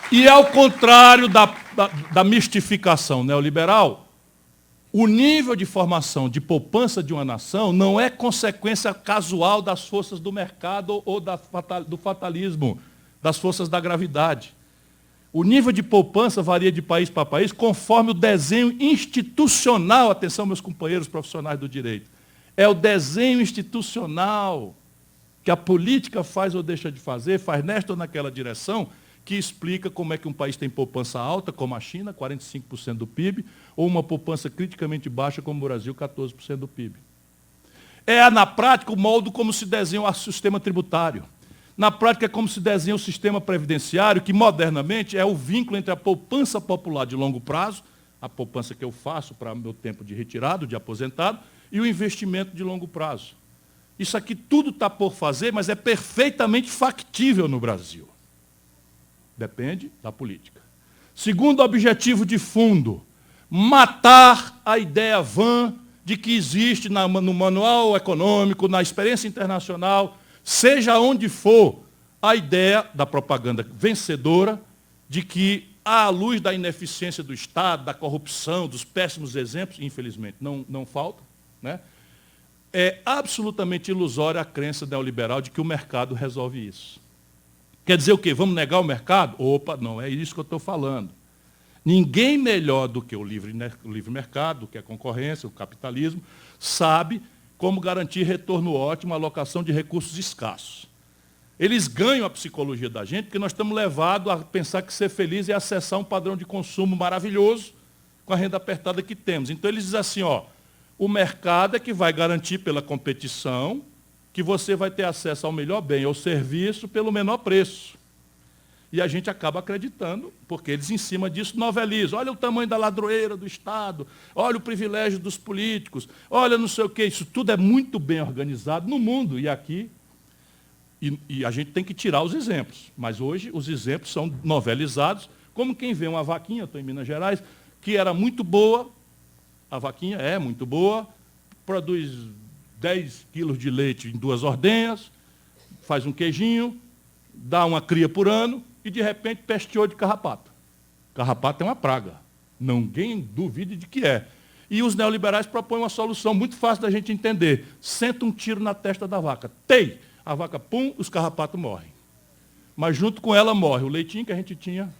E ao contrário da mistificação neoliberal, o nível de formação de poupança de uma nação não é consequência casual das forças do mercado ou do fatalismo, das forças da gravidade. O nível de poupança varia de país para país conforme o desenho institucional, atenção meus companheiros profissionais do direito, é o desenho institucional que a política faz ou deixa de fazer, faz nesta ou naquela direção, que explica como é que um país tem poupança alta, como a China, 45% do PIB, ou uma poupança criticamente baixa, como o Brasil, 14% do PIB. É, na prática, o modo como se desenha o sistema tributário. Na prática, é como se desenha o sistema previdenciário, que, modernamente, é o vínculo entre a poupança popular de longo prazo, a poupança que eu faço para o meu tempo de retirado, de aposentado, e o investimento de longo prazo. Isso aqui tudo está por fazer, mas é perfeitamente factível no Brasil. Depende da política. Segundo objetivo de fundo, matar a ideia vã de que existe no manual econômico, na experiência internacional, seja onde for, a ideia da propaganda vencedora de que, à luz da ineficiência do Estado, da corrupção, dos péssimos exemplos, infelizmente não faltam, né? É absolutamente ilusória a crença neoliberal de que o mercado resolve isso. Quer dizer o quê? Vamos negar o mercado? Opa, não é isso que eu estou falando. Ninguém melhor do que o livre mercado, do que a concorrência, o capitalismo, sabe como garantir retorno ótimo à alocação de recursos escassos. Eles ganham a psicologia da gente porque nós estamos levados a pensar que ser feliz é acessar um padrão de consumo maravilhoso com a renda apertada que temos. Então, eles dizem assim, ó, o mercado é que vai garantir pela competição que você vai ter acesso ao melhor bem ou serviço pelo menor preço. E a gente acaba acreditando, porque eles, em cima disso, novelizam. Olha o tamanho da ladroeira do Estado, olha o privilégio dos políticos, olha não sei o quê. Isso tudo é muito bem organizado no mundo e aqui. E a gente tem que tirar os exemplos. Mas hoje os exemplos são novelizados, como quem vê uma vaquinha, eu estou em Minas Gerais, que era muito boa, a vaquinha é muito boa, produz 10 quilos de leite em 2 ordenhas, faz um queijinho, dá uma cria por ano e, de repente, pesteou de carrapato. Carrapato é uma praga. Ninguém duvide de que é. E os neoliberais propõem uma solução muito fácil da gente entender. Senta um tiro na testa da vaca. Tei! A vaca, pum, os carrapatos morrem. Mas junto com ela morre o leitinho que a gente tinha,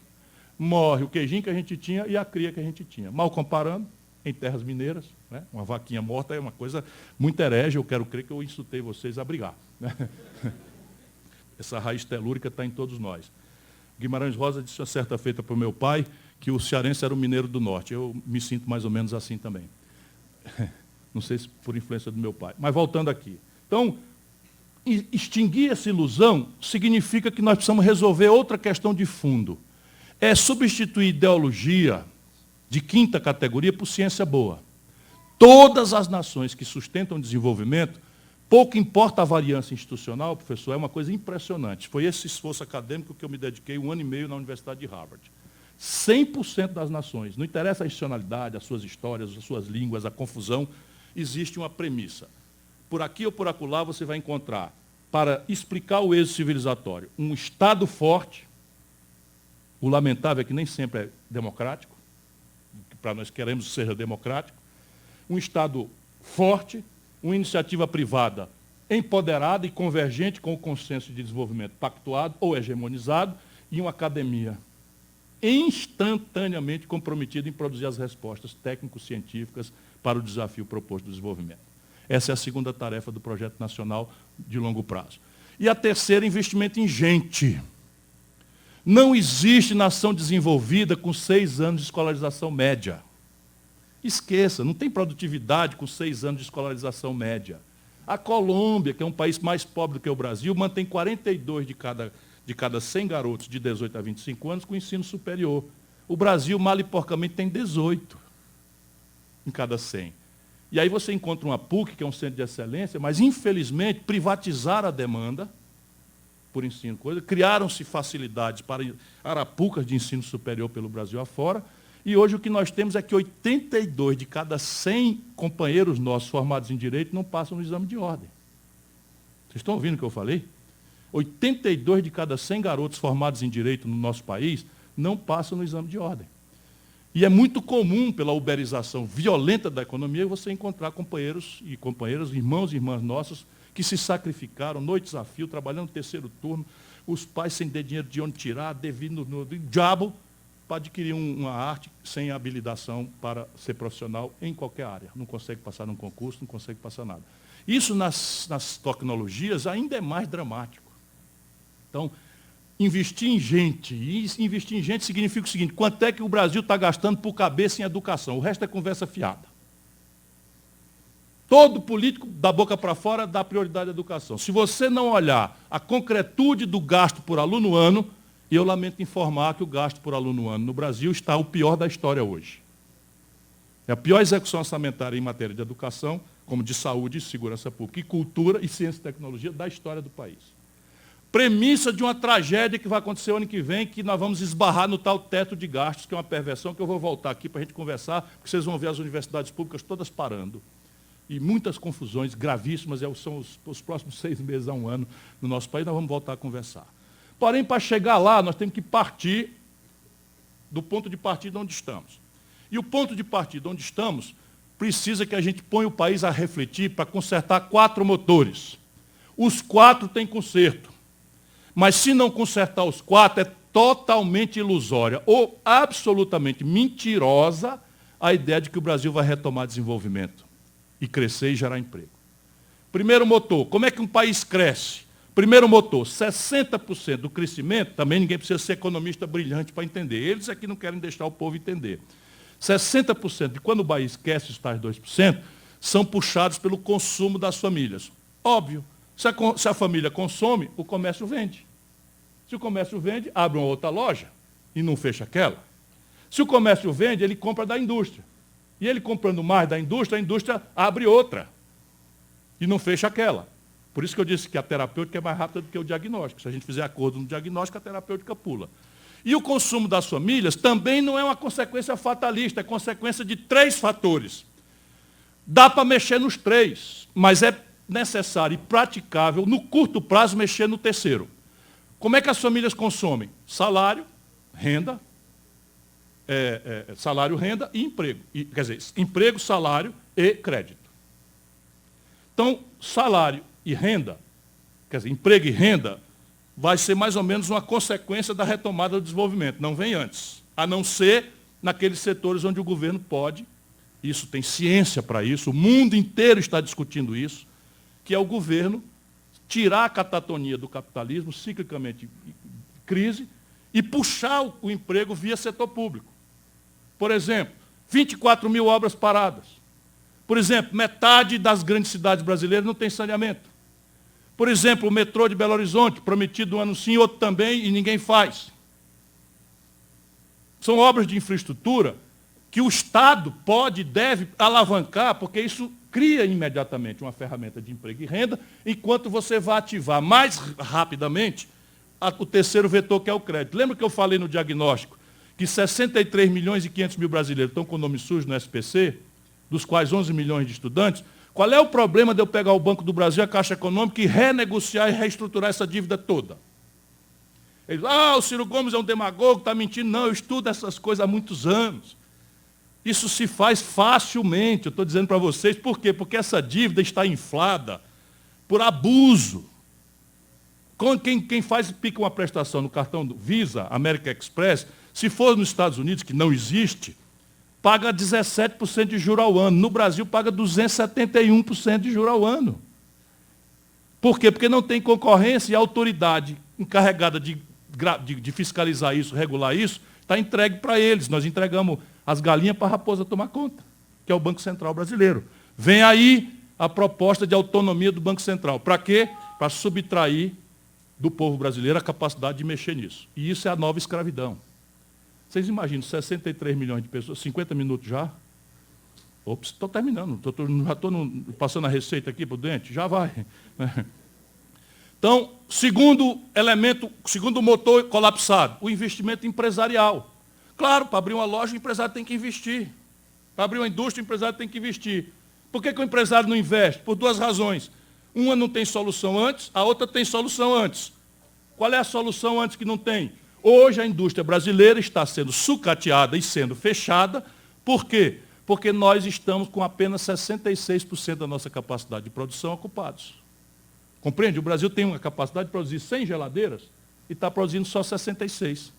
morre o queijinho que a gente tinha e a cria que a gente tinha. Mal comparando, em terras mineiras, né? Uma vaquinha morta é uma coisa muito herege, eu quero crer que eu insultei vocês a brigar. Né? Essa raiz telúrica está em todos nós. Guimarães Rosa disse uma certa feita para o meu pai que o cearense era o mineiro do norte. Eu me sinto mais ou menos assim também. Não sei se por influência do meu pai. Mas voltando aqui. Então, extinguir essa ilusão significa que nós precisamos resolver outra questão de fundo. É substituir ideologia de quinta categoria por ciência boa. Todas as nações que sustentam o desenvolvimento, pouco importa a variância institucional, professor, é uma coisa impressionante. Foi esse esforço acadêmico que eu me dediquei 1 ano e meio na Universidade de Harvard. 100% das nações, não interessa a institucionalidade, as suas histórias, as suas línguas, a confusão, existe uma premissa. Por aqui ou por acolá você vai encontrar, para explicar o êxito civilizatório, um Estado forte, o lamentável é que nem sempre é democrático, para nós queremos que seja democrático, um Estado forte, uma iniciativa privada empoderada e convergente com o consenso de desenvolvimento pactuado ou hegemonizado e uma academia instantaneamente comprometida em produzir as respostas técnico-científicas para o desafio proposto do desenvolvimento. Essa é a segunda tarefa do Projeto Nacional de Longo Prazo. E a terceira, investimento em gente. Não existe nação desenvolvida com 6 anos de escolarização média. Esqueça, não tem produtividade com 6 anos de escolarização média. A Colômbia, que é um país mais pobre do que o Brasil, mantém 42 de cada 100 garotos de 18 a 25 anos com ensino superior. O Brasil, mal e porcamente, tem 18 em cada 100. E aí você encontra uma PUC, que é um centro de excelência, mas, infelizmente, privatizaram a demanda por ensino, criaram-se facilidades para arapucas de ensino superior pelo Brasil afora, e hoje o que nós temos é que 82 de cada 100 companheiros nossos formados em Direito não passam no exame de ordem. Vocês estão ouvindo o que eu falei? 82 de cada 100 garotos formados em Direito no nosso país não passam no exame de ordem. E é muito comum, pela uberização violenta da economia, você encontrar companheiros e companheiras, irmãos e irmãs nossas, que se sacrificaram, noites a fio, trabalhando no terceiro turno, os pais sem ter dinheiro de onde tirar, devido no diabo, para adquirir uma arte sem habilitação para ser profissional em qualquer área. Não consegue passar num concurso, não consegue passar nada. Isso nas tecnologias ainda é mais dramático. Então, investir em gente, e investir em gente significa o seguinte: quanto é que o Brasil está gastando por cabeça em educação? O resto é conversa fiada. Todo político, da boca para fora, dá prioridade à educação. Se você não olhar a concretude do gasto por aluno ano, e eu lamento informar que o gasto por aluno ano no Brasil está o pior da história hoje. É a pior execução orçamentária em matéria de educação, como de saúde, segurança pública e cultura e ciência e tecnologia da história do país. Premissa de uma tragédia que vai acontecer o ano que vem, que nós vamos esbarrar no tal teto de gastos, que é uma perversão, que eu vou voltar aqui para a gente conversar, porque vocês vão ver as universidades públicas todas parando. E muitas confusões gravíssimas, são os próximos 6 meses a 1 ano no nosso país, nós vamos voltar a conversar. Porém, para chegar lá, nós temos que partir do ponto de partida onde estamos. E o ponto de partida onde estamos precisa que a gente ponha o país a refletir para consertar 4 motores. Os 4 têm conserto. Mas se não consertar os 4, é totalmente ilusória ou absolutamente mentirosa a ideia de que o Brasil vai retomar desenvolvimento e crescer e gerar emprego. Primeiro motor, como é que um país cresce? Primeiro motor, 60% do crescimento, também ninguém precisa ser economista brilhante para entender. Eles é que não querem deixar o povo entender. 60% de quando o país cresce os tais 2%, são puxados pelo consumo das famílias. Óbvio, se a família consome, o comércio vende. Se o comércio vende, abre uma outra loja e não fecha aquela. Se o comércio vende, ele compra da indústria. E ele comprando mais da indústria, a indústria abre outra e não fecha aquela. Por isso que eu disse que a terapêutica é mais rápida do que o diagnóstico. Se a gente fizer acordo no diagnóstico, a terapêutica pula. E o consumo das famílias também não é uma consequência fatalista, é consequência de 3 fatores. Dá para mexer nos 3, mas é necessário e praticável, no curto prazo, mexer no terceiro. Como é que as famílias consomem? Salário, renda, salário, renda e emprego. Quer dizer, emprego, salário e crédito. Então, salário e renda, quer dizer, emprego e renda, vai ser mais ou menos uma consequência da retomada do desenvolvimento, não vem antes, a não ser naqueles setores onde o governo pode, isso tem ciência para isso, o mundo inteiro está discutindo isso, que é o governo tirar a catatonia do capitalismo, ciclicamente crise, e puxar o emprego via setor público. Por exemplo, 24 mil obras paradas. Por exemplo, metade das grandes cidades brasileiras não tem saneamento. Por exemplo, o metrô de Belo Horizonte, prometido um ano sim, outro também, e ninguém faz. São obras de infraestrutura que o Estado pode e deve alavancar, porque isso cria imediatamente uma ferramenta de emprego e renda, enquanto você vai ativar mais rapidamente o terceiro vetor, que é o crédito. Lembra que eu falei no diagnóstico que 63 milhões e 500 mil brasileiros estão com o nome sujo no SPC, dos quais 11 milhões de estudantes? Qual é o problema de eu pegar o Banco do Brasil, a Caixa Econômica, e renegociar e reestruturar essa dívida toda? Eles, o Ciro Gomes é um demagogo, está mentindo. Não, eu estudo essas coisas há muitos anos. Isso se faz facilmente, eu estou dizendo para vocês. Por quê? Porque essa dívida está inflada por abuso. Quem pica uma prestação no cartão do Visa, American Express, se for nos Estados Unidos, que não existe, paga 17% de juros ao ano. No Brasil, paga 271% de juros ao ano. Por quê? Porque não tem concorrência e a autoridade encarregada de fiscalizar isso, regular isso, está entregue para eles. Nós entregamos as galinhas para a raposa tomar conta, que é o Banco Central brasileiro. Vem aí a proposta de autonomia do Banco Central. Para quê? Para subtrair do povo brasileiro a capacidade de mexer nisso. E isso é a nova escravidão. Vocês imaginam, 63 milhões de pessoas, 50 minutos já? Ops, estou terminando, já estou passando a receita aqui para o dente, já vai. Então, segundo elemento, segundo motor colapsado, o investimento empresarial. Claro, para abrir uma loja, o empresário tem que investir. Para abrir uma indústria, o empresário tem que investir. Por que o empresário não investe? Por 2 razões. Uma não tem solução antes, a outra tem solução antes. Qual é a solução antes que não tem? Hoje a indústria brasileira está sendo sucateada e sendo fechada. Por quê? Porque nós estamos com apenas 66% da nossa capacidade de produção ocupados. Compreende? O Brasil tem uma capacidade de produzir 100 geladeiras e está produzindo só 66.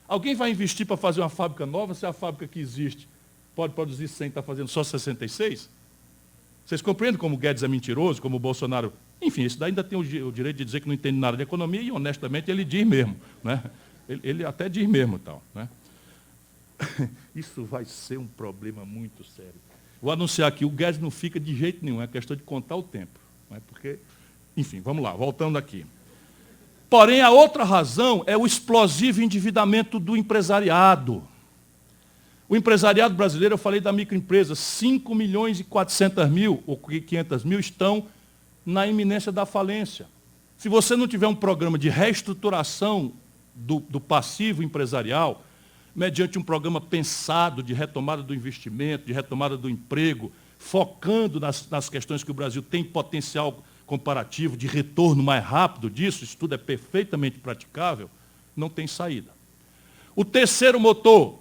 Alguém vai investir para fazer uma fábrica nova se a fábrica que existe pode produzir 100 e está fazendo só 66? Vocês compreendem como o Guedes é mentiroso, como o Bolsonaro... Enfim, esse daí ainda tem o direito de dizer que não entende nada de economia e, honestamente, ele diz mesmo. Né? Ele até diz mesmo tal. Né? Isso vai ser um problema muito sério. Vou anunciar aqui, o Guedes não fica de jeito nenhum, é questão de contar o tempo. Né? Porque, enfim, vamos lá, voltando aqui. Porém, a outra razão é o explosivo endividamento do empresariado. O empresariado brasileiro, eu falei da microempresa, 5 milhões e 400 mil, ou 500 mil, estão na iminência da falência. Se você não tiver um programa de reestruturação do passivo empresarial, mediante um programa pensado de retomada do investimento, de retomada do emprego, focando nas questões que o Brasil tem potencial comparativo de retorno mais rápido disso, isso tudo é perfeitamente praticável, não tem saída. O terceiro motor,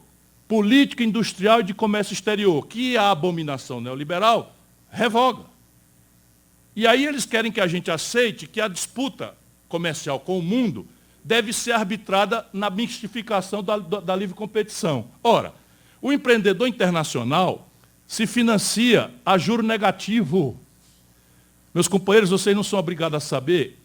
política industrial e de comércio exterior, que é a abominação neoliberal, revoga. E aí eles querem que a gente aceite que a disputa comercial com o mundo deve ser arbitrada na mistificação da livre competição. Ora, o empreendedor internacional se financia a juro negativo. Meus companheiros, vocês não são obrigados a saber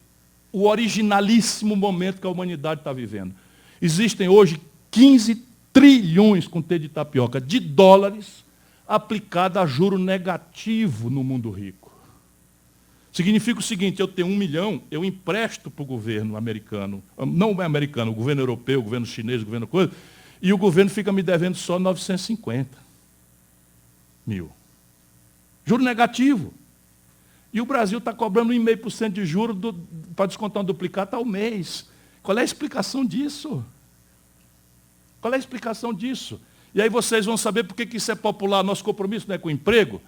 o originalíssimo momento que a humanidade está vivendo. Existem hoje 15 trilhões, com T de tapioca, de dólares aplicados a juro negativo no mundo rico. Significa o seguinte, eu tenho 1 milhão, eu empresto para o governo americano, não é americano, o governo europeu, o governo chinês, o governo coisa, e o governo fica me devendo só 950 mil. Juro negativo. E o Brasil está cobrando 1,5% de juros para descontar um duplicata ao mês. Qual é a explicação disso? Qual é a explicação disso? E aí vocês vão saber por que isso é popular. Nosso compromisso não é com o emprego?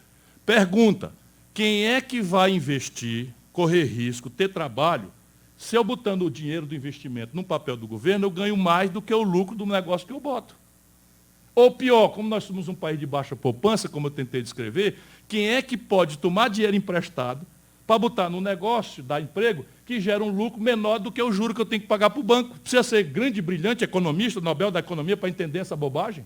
Pergunta, quem é que vai investir, correr risco, ter trabalho, se eu botando o dinheiro do investimento no papel do governo, eu ganho mais do que o lucro do negócio que eu boto? Ou pior, como nós somos um país de baixa poupança, como eu tentei descrever, quem é que pode tomar dinheiro emprestado para botar no negócio, dar emprego, que gera um lucro menor do que o juro que eu tenho que pagar para o banco? Precisa ser grande, brilhante economista, Nobel da Economia, para entender essa bobagem?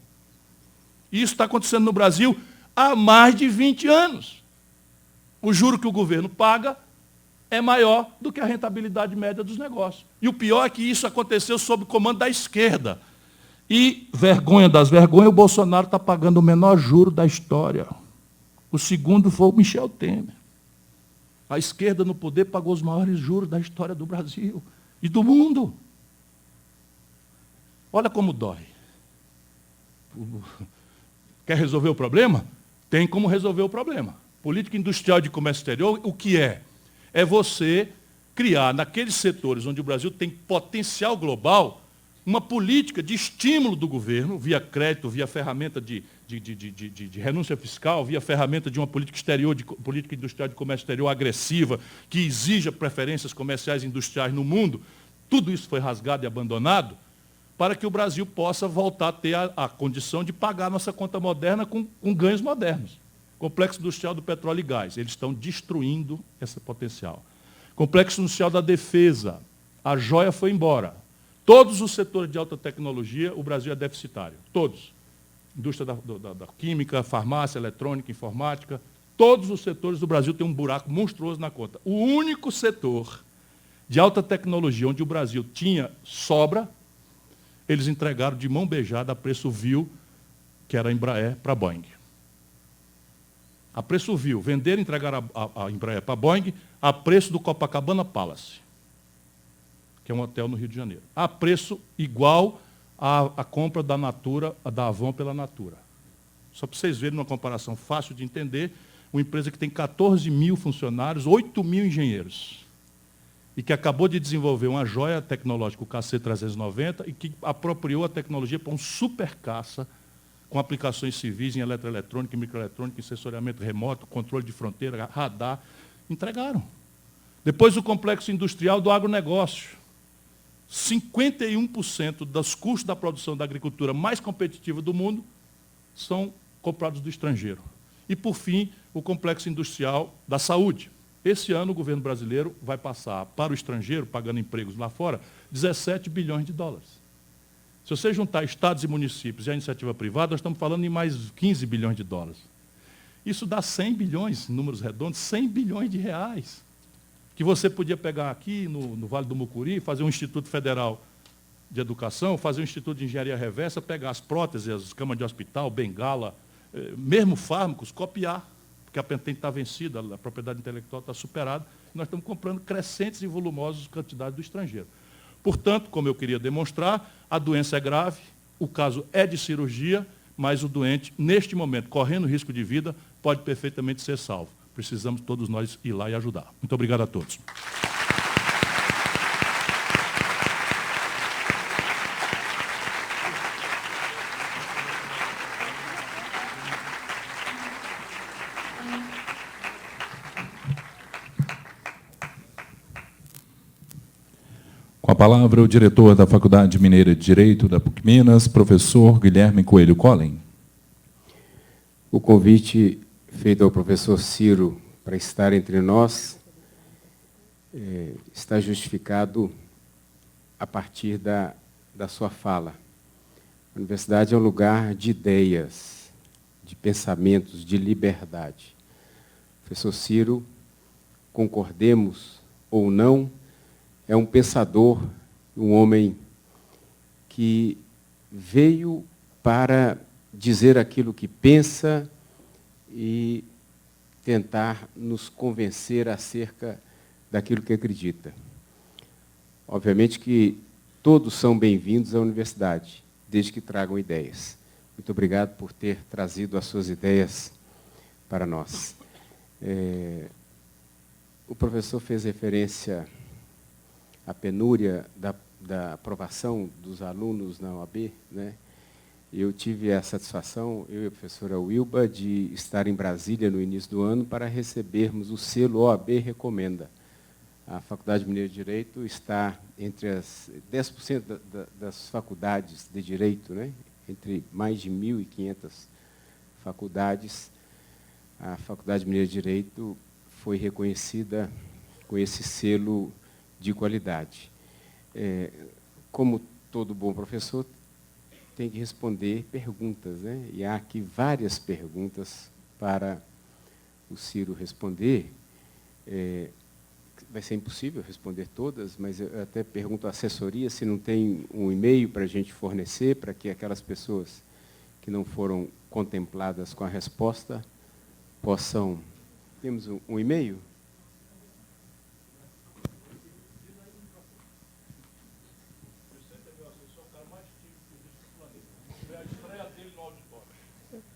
E isso está acontecendo no Brasil há mais de 20 anos. O juro que o governo paga é maior do que a rentabilidade média dos negócios. E o pior é que isso aconteceu sob o comando da esquerda. E, vergonha das vergonhas, o Bolsonaro está pagando o menor juro da história. O segundo foi o Michel Temer. A esquerda no poder pagou os maiores juros da história do Brasil e do mundo. Olha como dói. Quer resolver o problema? Tem como resolver o problema. Política industrial de comércio exterior, o que é? É você criar, naqueles setores onde o Brasil tem potencial global, uma política de estímulo do governo, via crédito, via ferramenta de renúncia fiscal, via ferramenta de uma política exterior, de política industrial de comércio exterior agressiva, que exija preferências comerciais e industriais no mundo. Tudo isso foi rasgado e abandonado para que o Brasil possa voltar a ter a condição de pagar nossa conta moderna com ganhos modernos. Complexo industrial do petróleo e gás, eles estão destruindo esse potencial. Complexo industrial da defesa, a joia foi embora. Todos os setores de alta tecnologia, o Brasil é deficitário. Todos. Indústria da química, farmácia, eletrônica, informática. Todos os setores do Brasil têm um buraco monstruoso na conta. O único setor de alta tecnologia onde o Brasil tinha sobra, eles entregaram de mão beijada a preço vil, que era a Embraer, para a Boeing. A preço vil. Venderam e entregaram a Embraer para a Boeing a preço do Copacabana Palace, que é um hotel no Rio de Janeiro. A preço igual à compra da Natura, da Avon pela Natura. Só para vocês verem uma comparação fácil de entender, uma empresa que tem 14 mil funcionários, 8 mil engenheiros, e que acabou de desenvolver uma joia tecnológica, o KC-390, e que apropriou a tecnologia para um super caça com aplicações civis em eletroeletrônica, microeletrônica, em sensoriamento remoto, controle de fronteira, radar. Entregaram. Depois o complexo industrial do agronegócio. 51% dos custos da produção da agricultura mais competitiva do mundo são comprados do estrangeiro. E, por fim, o complexo industrial da saúde. Esse ano, o governo brasileiro vai passar para o estrangeiro, pagando empregos lá fora, 17 bilhões de dólares. Se você juntar estados e municípios e a iniciativa privada, nós estamos falando em mais 15 bilhões de dólares. Isso dá 100 bilhões, em números redondos, 100 bilhões de reais. Que você podia pegar aqui no Vale do Mucuri, fazer um Instituto Federal de Educação, fazer um Instituto de Engenharia Reversa, pegar as próteses, as camas de hospital, bengala, mesmo fármacos, copiar, porque a patente está vencida, a propriedade intelectual está superada, e nós estamos comprando crescentes e volumosas quantidades do estrangeiro. Portanto, como eu queria demonstrar, a doença é grave, o caso é de cirurgia, mas o doente, neste momento, correndo risco de vida, pode perfeitamente ser salvo. Precisamos todos nós ir lá e ajudar. Muito obrigado a todos. Com a palavra, o diretor da Faculdade Mineira de Direito da PUC Minas, professor Guilherme Coelho Collen. O convite feito ao professor Ciro para estar entre nós está justificado a partir da sua fala. A universidade é um lugar de ideias, de pensamentos, de liberdade. Professor Ciro, concordemos ou não, é um pensador, um homem que veio para dizer aquilo que pensa e tentar nos convencer acerca daquilo que acredita. Obviamente que todos são bem-vindos à universidade, desde que tragam ideias. Muito obrigado por ter trazido as suas ideias para nós. O professor fez referência à penúria da aprovação dos alunos na OAB, né? Eu tive a satisfação, eu e a professora Wilba, de estar em Brasília no início do ano para recebermos o selo OAB Recomenda. A Faculdade Mineira de Direito está entre as 10% das faculdades de Direito, né? Entre mais de 1.500 faculdades, a Faculdade Mineira de Direito foi reconhecida com esse selo de qualidade. Como todo bom professor, tem que responder perguntas, né? E há aqui várias perguntas para o Ciro responder. Vai ser impossível responder todas, mas eu até pergunto à assessoria se não tem um e-mail para a gente fornecer, para que aquelas pessoas que não foram contempladas com a resposta possam... Temos um e-mail?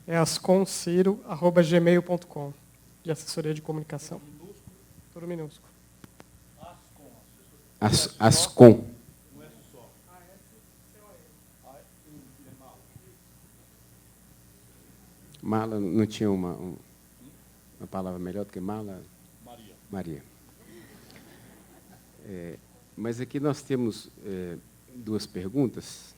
É asconciro@gmail.com, de assessoria de comunicação. Tudo minúsculo. Ascom. Mala, não tinha uma palavra melhor do que mala? Maria. Mas aqui nós temos duas perguntas.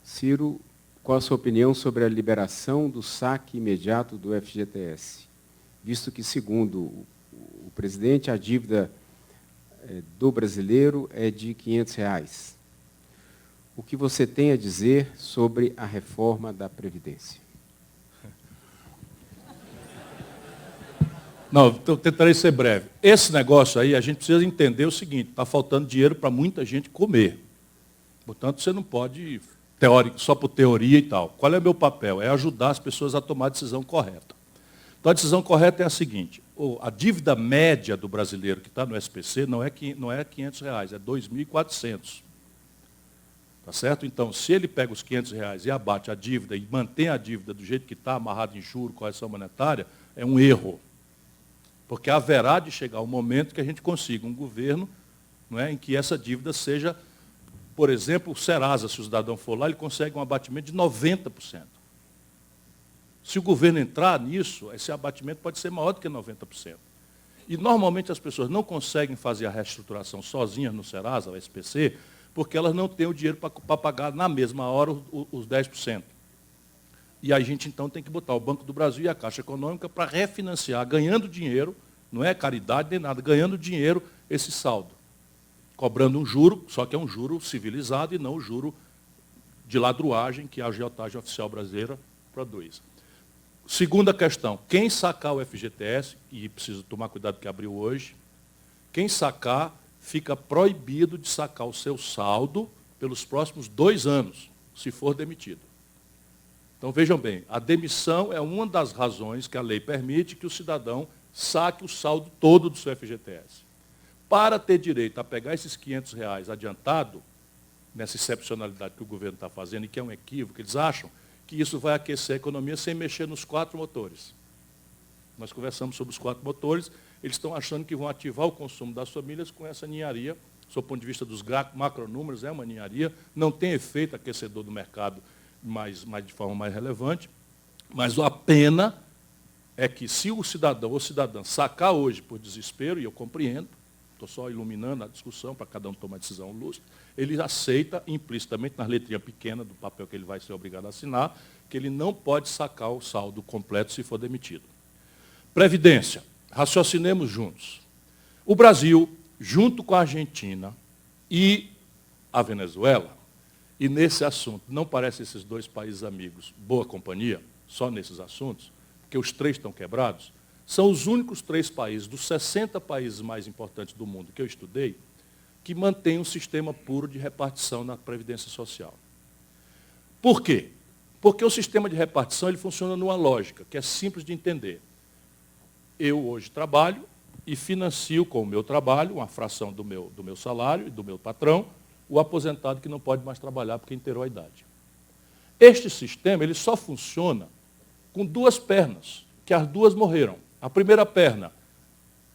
Ciro, qual a sua opinião sobre a liberação do saque imediato do FGTS? Visto que, segundo o presidente, a dívida do brasileiro é de R$ 500. O que você tem a dizer sobre a reforma da Previdência? Não, eu tentarei ser breve. Esse negócio aí, a gente precisa entender o seguinte, está faltando dinheiro para muita gente comer. Portanto, você não pode, só por teoria e tal. Qual é o meu papel? É ajudar as pessoas a tomar a decisão correta. Então, a decisão correta é a seguinte, a dívida média do brasileiro que está no SPC não é R$ 500, é R$ 2.400. Tá certo? Então, se ele pega os R$ 500 e abate a dívida e mantém a dívida do jeito que está, amarrado em juros, correção monetária, é um erro. Porque haverá de chegar um momento que a gente consiga um governo, não é, em que essa dívida seja, por exemplo, o Serasa, se o cidadão for lá, ele consegue um abatimento de 90%. Se o governo entrar nisso, esse abatimento pode ser maior do que 90%. E, normalmente, as pessoas não conseguem fazer a reestruturação sozinhas no Serasa, o SPC, porque elas não têm o dinheiro para pagar na mesma hora os 10%. E a gente, então, tem que botar o Banco do Brasil e a Caixa Econômica para refinanciar, ganhando dinheiro, não é caridade nem nada, ganhando dinheiro esse saldo. Cobrando um juro, só que é um juro civilizado e não o juro de ladruagem que a agiotagem oficial brasileira produz. Segunda questão, quem sacar o FGTS, e preciso tomar cuidado que abriu hoje, quem sacar fica proibido de sacar o seu saldo pelos próximos 2 anos, se for demitido. Então, vejam bem, a demissão é uma das razões que a lei permite que o cidadão saque o saldo todo do seu FGTS. Para ter direito a pegar esses R$ 500 adiantado, nessa excepcionalidade que o governo está fazendo, e que é um equívoco, eles acham que isso vai aquecer a economia sem mexer nos 4 motores. Nós conversamos sobre os 4 motores, eles estão achando que vão ativar o consumo das famílias com essa ninharia, do ponto de vista dos macronúmeros, é uma ninharia, não tem efeito aquecedor do mercado, mas de forma mais relevante, mas a pena é que se o cidadão ou cidadã sacar hoje por desespero, e eu compreendo, estou só iluminando a discussão para cada um tomar decisão lúcida, ele aceita implicitamente, na letrinha pequena do papel que ele vai ser obrigado a assinar, que ele não pode sacar o saldo completo se for demitido. Previdência. Raciocinemos juntos. O Brasil, junto com a Argentina e a Venezuela, e nesse assunto, não parecem esses dois países amigos boa companhia, só nesses assuntos, porque os três estão quebrados, são os únicos 3 países, dos 60 países mais importantes do mundo que eu estudei, que mantêm um sistema puro de repartição na Previdência Social. Por quê? Porque o sistema de repartição ele funciona numa lógica, que é simples de entender. Eu hoje trabalho e financio com o meu trabalho, uma fração do meu salário e do meu patrão, o aposentado que não pode mais trabalhar porque inteirou a idade. Este sistema ele só funciona com 2 pernas, que as 2 morreram. A primeira perna,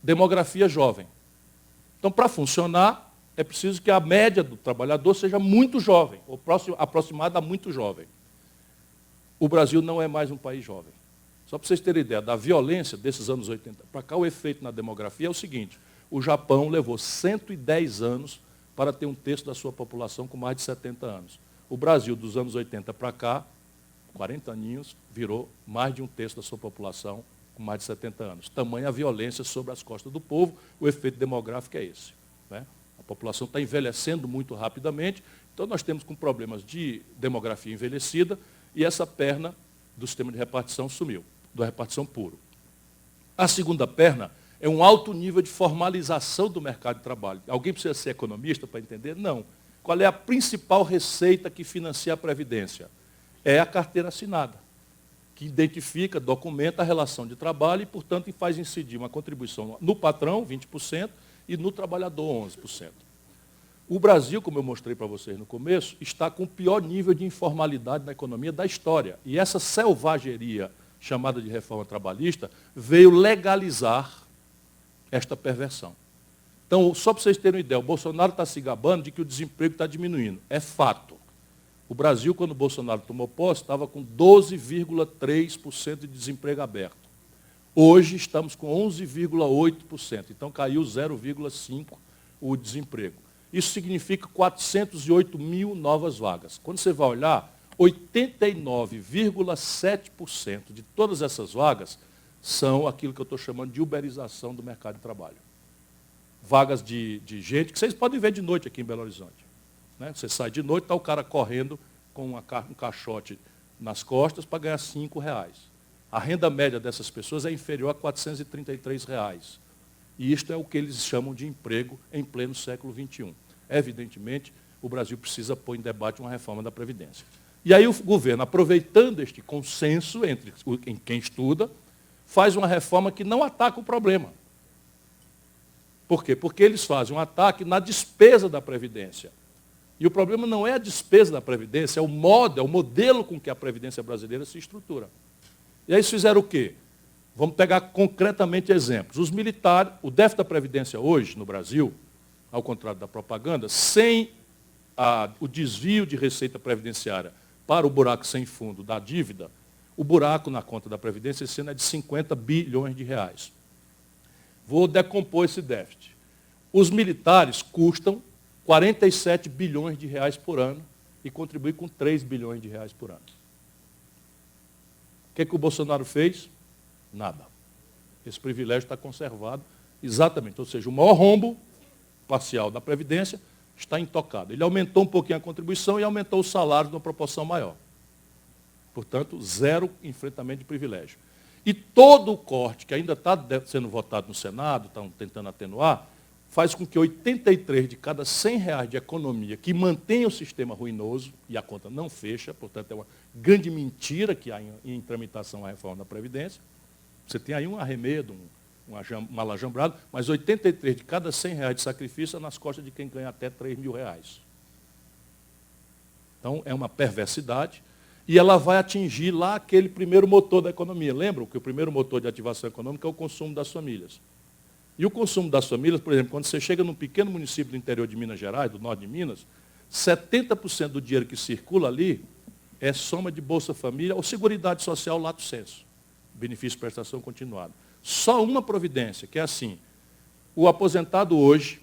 demografia jovem. Então, para funcionar, é preciso que a média do trabalhador seja muito jovem, ou aproximada a muito jovem. O Brasil não é mais um país jovem. Só para vocês terem ideia da violência desses anos 80 para cá, o efeito na demografia é o seguinte: o Japão levou 110 anos para ter 1/3 da sua população com mais de 70 anos. O Brasil, dos anos 80 para cá, 40 aninhos, virou mais de 1/3 da sua população com mais de 70 anos. Tamanha a violência sobre as costas do povo, o efeito demográfico é esse. Né? A população está envelhecendo muito rapidamente, então nós temos com problemas de demografia envelhecida e essa perna do sistema de repartição sumiu, da repartição puro. A segunda perna é um alto nível de formalização do mercado de trabalho. Alguém precisa ser economista para entender? Não. Qual é a principal receita que financia a Previdência? É a carteira assinada, que identifica, documenta a relação de trabalho e, portanto, faz incidir uma contribuição no patrão, 20%, e no trabalhador, 11%. O Brasil, como eu mostrei para vocês no começo, está com o pior nível de informalidade na economia da história. E essa selvageria, chamada de reforma trabalhista, veio legalizar esta perversão. Então, só para vocês terem uma ideia, o Bolsonaro está se gabando de que o desemprego está diminuindo. É fato. O Brasil, quando o Bolsonaro tomou posse, estava com 12,3% de desemprego aberto. Hoje estamos com 11,8%. Então caiu 0,5% o desemprego. Isso significa 408 mil novas vagas. Quando você vai olhar, 89,7% de todas essas vagas são aquilo que eu estou chamando de uberização do mercado de trabalho. Vagas de gente que vocês podem ver de noite aqui em Belo Horizonte. Né? Você sai de noite, está o cara correndo com um caixote nas costas para ganhar R$5. A renda média dessas pessoas é inferior a R$433. E isto é o que eles chamam de emprego em pleno século XXI. Evidentemente, o Brasil precisa pôr em debate uma reforma da Previdência. E aí o governo, aproveitando este consenso entre quem estuda, faz uma reforma que não ataca o problema. Por quê? Porque eles fazem um ataque na despesa da Previdência. E o problema não é a despesa da Previdência, é o modelo com que a Previdência brasileira se estrutura. E aí eles fizeram o quê? Vamos pegar concretamente exemplos. Os militares, o déficit da Previdência hoje, no Brasil, ao contrário da propaganda, sem o desvio de receita previdenciária para o buraco sem fundo da dívida, o buraco na conta da Previdência esse ano é de 50 bilhões de reais. Vou decompor esse déficit. Os militares custam 47 bilhões de reais por ano e contribuem com 3 bilhões de reais por ano. O que o Bolsonaro fez? Nada. Esse privilégio está conservado exatamente. Ou seja, o maior rombo parcial da Previdência está intocado. Ele aumentou um pouquinho a contribuição e aumentou os salários numa proporção maior. Portanto, zero enfrentamento de privilégio. E todo o corte que ainda está sendo votado no Senado, estão tentando atenuar, faz com que 83 de cada R$100 de economia que mantém o sistema ruinoso, e a conta não fecha, portanto é uma grande mentira que há em tramitação a reforma da Previdência. Você tem aí um arremedo, um malajambrado, mas 83 de cada R$100 de sacrifício é nas costas de quem ganha até R$3.000. Então é uma perversidade. E ela vai atingir lá aquele primeiro motor da economia. Lembram que o primeiro motor de ativação econômica é o consumo das famílias. E o consumo das famílias, por exemplo, quando você chega num pequeno município do interior de Minas Gerais, do norte de Minas, 70% do dinheiro que circula ali é soma de Bolsa Família ou Seguridade Social lato sensu, benefício de prestação continuada. Só uma providência, que é assim, O aposentado hoje,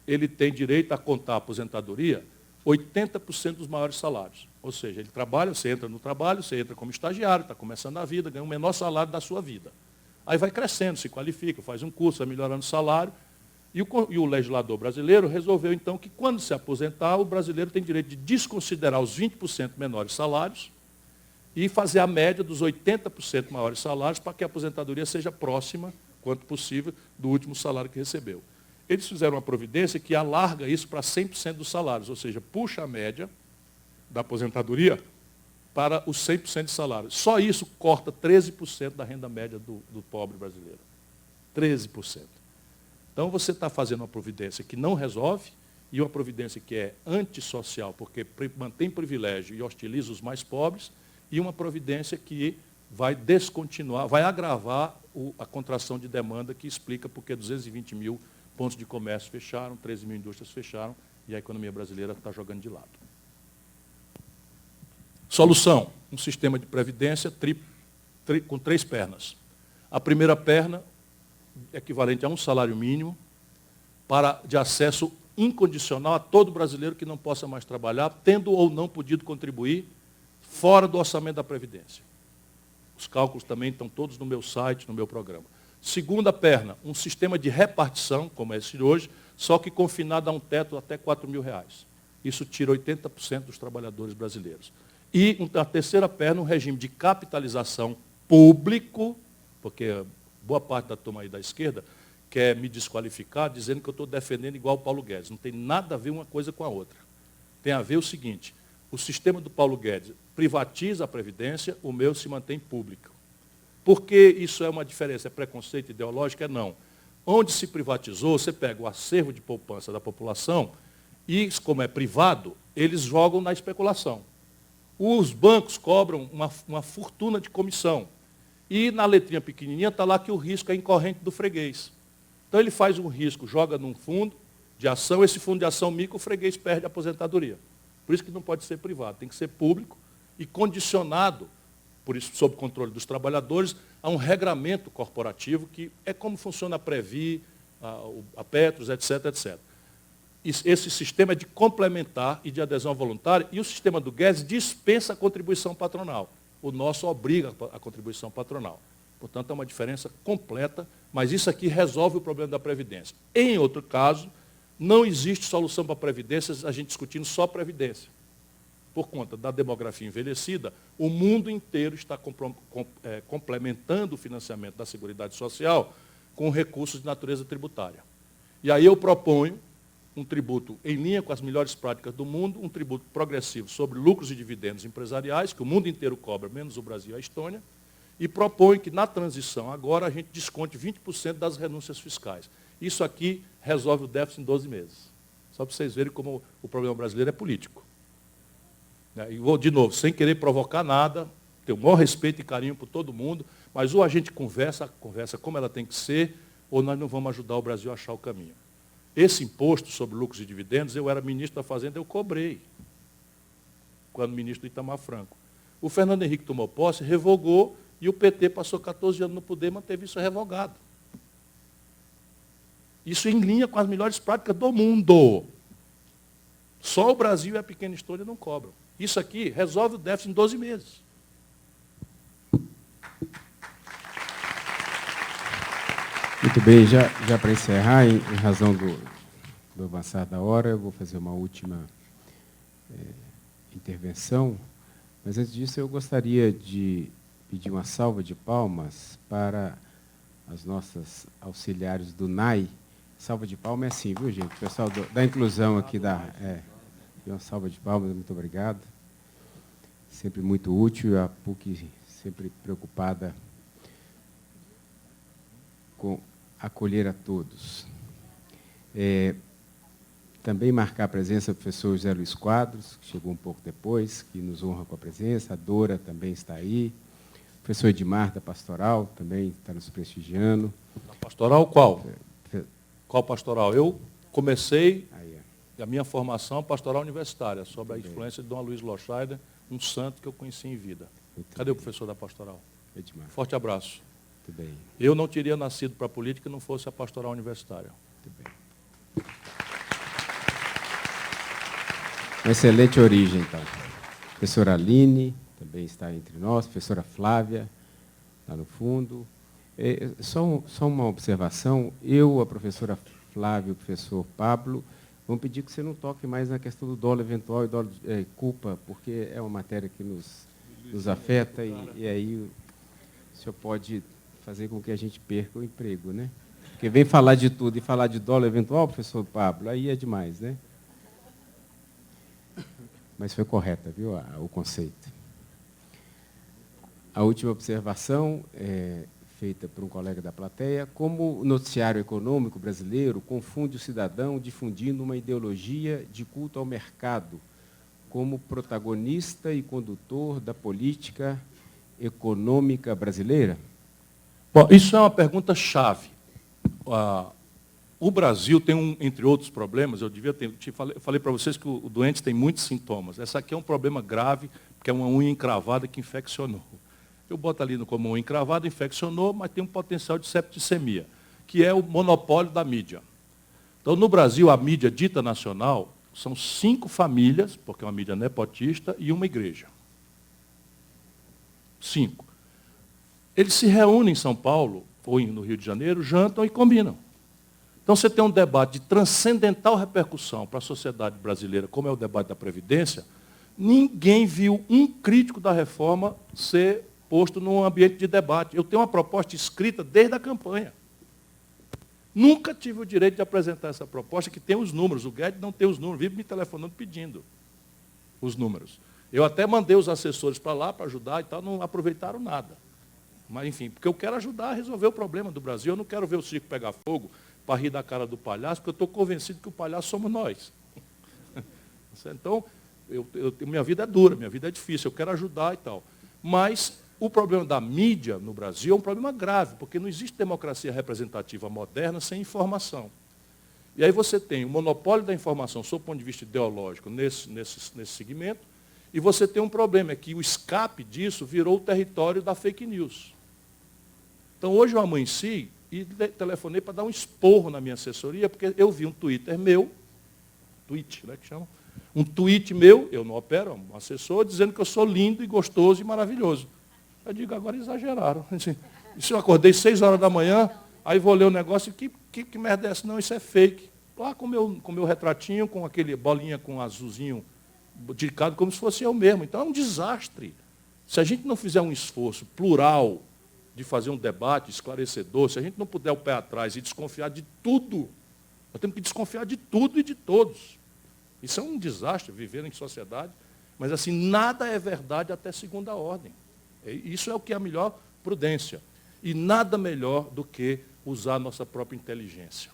ele tem direito a contar a aposentadoria 80% dos maiores salários. Ou seja, ele trabalha, você entra no trabalho, você entra como estagiário, está começando a vida, ganha o menor salário da sua vida. Aí vai crescendo, se qualifica, faz um curso, vai melhorando o salário. E o legislador brasileiro resolveu, então, que quando se aposentar, o brasileiro tem direito de desconsiderar os 20% menores salários e fazer a média dos 80% maiores salários para que a aposentadoria seja próxima, quanto possível, do último salário que recebeu. Eles fizeram uma providência que alarga isso para 100% dos salários, ou seja, puxa a média da aposentadoria para os 100% de salário. Só isso corta 13% da renda média do pobre brasileiro. 13%. Então, você está fazendo uma providência que não resolve e uma providência que é antissocial, porque mantém privilégio e hostiliza os mais pobres, e uma providência que vai descontinuar, vai agravar a contração de demanda que explica porque 220 mil pontos de comércio fecharam, 13 mil indústrias fecharam e a economia brasileira está jogando de lado. Solução, um sistema de previdência com 3 pernas. A primeira perna, equivalente a um salário mínimo, de acesso incondicional a todo brasileiro que não possa mais trabalhar, tendo ou não podido contribuir, fora do orçamento da Previdência. Os cálculos também estão todos no meu site, no meu programa. Segunda perna, um sistema de repartição, como é esse de hoje, só que confinado a um teto até R$4.000. Isso tira 80% dos trabalhadores brasileiros. E a terceira perna, um regime de capitalização público, porque boa parte da turma aí da esquerda quer me desqualificar dizendo que eu estou defendendo igual o Paulo Guedes. Não tem nada a ver uma coisa com a outra. Tem a ver o seguinte, o sistema do Paulo Guedes privatiza a Previdência, o meu se mantém público. Por que isso é uma diferença? É preconceito ideológico? É não. Onde se privatizou, você pega o acervo de poupança da população e, como é privado, eles jogam na especulação. Os bancos cobram uma fortuna de comissão. E na letrinha pequenininha está lá que o risco é incorrente do freguês. Então ele faz um risco, joga num fundo de ação, esse fundo de ação mica, o freguês perde a aposentadoria. Por isso que não pode ser privado, tem que ser público e condicionado, por isso, sob controle dos trabalhadores, a um regramento corporativo, que é como funciona a Previ, a Petros, etc., etc. Esse sistema é de complementar e de adesão voluntária, e o sistema do Guedes dispensa a contribuição patronal. O nosso obriga a contribuição patronal. Portanto, é uma diferença completa, mas isso aqui resolve o problema da Previdência. Em outro caso, não existe solução para a Previdência, a gente discutindo só Previdência. Por conta da demografia envelhecida, o mundo inteiro está complementando o financiamento da Seguridade Social com recursos de natureza tributária. E aí eu proponho um tributo em linha com as melhores práticas do mundo, um tributo progressivo sobre lucros e dividendos empresariais, que o mundo inteiro cobra, menos o Brasil e a Estônia, e proponho que na transição agora a gente desconte 20% das renúncias fiscais. Isso aqui resolve o déficit em 12 meses. Só para vocês verem como o problema brasileiro é político. E vou, de novo, sem querer provocar nada, tenho o maior respeito e carinho por todo mundo, mas ou a gente conversa como ela tem que ser, ou nós não vamos ajudar o Brasil a achar o caminho. Esse imposto sobre lucros e dividendos, eu era ministro da Fazenda, eu cobrei, quando ministro do Itamar Franco. O Fernando Henrique tomou posse, revogou, e o PT passou 14 anos no poder e manteve isso revogado. Isso em linha com as melhores práticas do mundo. Só o Brasil e a pequena Estônia não cobram. Isso aqui resolve o déficit em 12 meses. Muito bem, já para encerrar, em razão do avançar da hora, eu vou fazer uma última intervenção, mas antes disso eu gostaria de pedir uma salva de palmas para as nossas auxiliares do NAI. Salva de palmas é assim, viu, gente? O pessoal da inclusão aqui uma salva de palmas, muito obrigado. Sempre muito útil, a PUC sempre preocupada com acolher a todos. Também marcar a presença do professor José Luiz Quadros, que chegou um pouco depois, que nos honra com a presença. A Dora também está aí. O professor Edmar, da Pastoral, também está nos prestigiando. A Pastoral qual? Qual pastoral? Eu comecei a minha formação pastoral universitária, sobre a influência de Dom Luiz Loscheider, um santo que eu conheci em vida. Cadê o professor da Pastoral? Edmar. Forte abraço. Muito bem. Eu não teria nascido para a política se não fosse a pastoral universitária. Muito bem. Uma excelente origem, então. Professora Aline também está entre nós, professora Flávia, lá no fundo. Só uma observação, eu, a professora Flávia e o professor Pablo, vamos pedir que você não toque mais na questão do dolo eventual e dolo culpa, porque é uma matéria que nos afeta e aí o senhor pode fazer com que a gente perca o emprego, né? Porque vem falar de tudo e falar de dolo eventual, professor Pablo, aí é demais, né? Mas foi correta, viu, o conceito. A última observação feita por um colega da plateia: como o noticiário econômico brasileiro confunde o cidadão difundindo uma ideologia de culto ao mercado como protagonista e condutor da política econômica brasileira? Bom, isso é uma pergunta-chave. O Brasil tem, entre outros problemas, eu falei para vocês que o doente tem muitos sintomas. Essa aqui é um problema grave, porque é uma unha encravada que infeccionou. Eu boto ali como unha encravada, infeccionou, mas tem um potencial de septicemia, que é o monopólio da mídia. Então, no Brasil, a mídia dita nacional são 5 famílias, porque é uma mídia nepotista, e uma igreja. 5. Eles se reúnem em São Paulo, ou no Rio de Janeiro, jantam e combinam. Então, você tem um debate de transcendental repercussão para a sociedade brasileira, como é o debate da Previdência. Ninguém viu um crítico da reforma ser posto num ambiente de debate. Eu tenho uma proposta escrita desde a campanha. Nunca tive o direito de apresentar essa proposta, que tem os números. O Guedes não tem os números, vive me telefonando pedindo os números. Eu até mandei os assessores para lá para ajudar e tal, não aproveitaram nada. Mas, enfim, porque eu quero ajudar a resolver o problema do Brasil. Eu não quero ver o circo pegar fogo para rir da cara do palhaço, porque eu estou convencido que o palhaço somos nós. Então, minha vida é dura, minha vida é difícil, eu quero ajudar e tal. Mas o problema da mídia no Brasil é um problema grave, porque não existe democracia representativa moderna sem informação. E aí você tem o monopólio da informação, sob o ponto de vista ideológico, nesse segmento, e você tem um problema, é que o escape disso virou o território da fake news. Então, hoje eu amanheci e telefonei para dar um esporro na minha assessoria, porque eu vi um Twitter meu, né, que chama, um tweet meu, eu não opero, um assessor, dizendo que eu sou lindo e gostoso e maravilhoso. Eu digo, agora exageraram. Isso eu acordei 6 horas da manhã, aí vou ler o negócio, que merda é essa? Não, isso é fake. Lá com o meu retratinho, com aquele bolinha com azulzinho, dedicado como se fosse eu mesmo. Então é um desastre. Se a gente não fizer um esforço plural de fazer um debate esclarecedor, se a gente não puder o pé atrás e desconfiar de tudo, nós temos que desconfiar de tudo e de todos. Isso é um desastre, viver em sociedade, mas assim, nada é verdade até segunda ordem. Isso é o que é a melhor prudência. E nada melhor do que usar a nossa própria inteligência.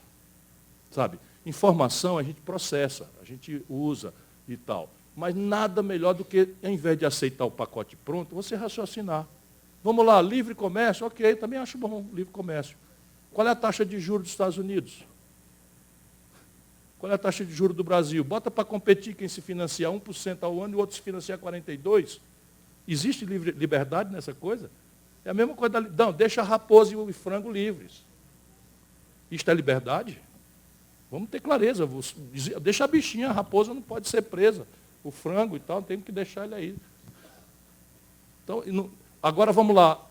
Sabe? Informação a gente processa, a gente usa e tal. Mas nada melhor do que, ao invés de aceitar o pacote pronto, você raciocinar. Vamos lá, livre comércio? Ok, também acho bom, livre comércio. Qual é a taxa de juros dos Estados Unidos? Qual é a taxa de juros do Brasil? Bota para competir quem se financia 1% ao ano e o outro se financia 42%. Existe liberdade nessa coisa? É a mesma coisa não, deixa a raposa e o frango livres. Isto é liberdade? Vamos ter clareza. Deixa a bichinha, a raposa não pode ser presa. O frango e tal, tem que deixar ele aí. Então, agora vamos lá.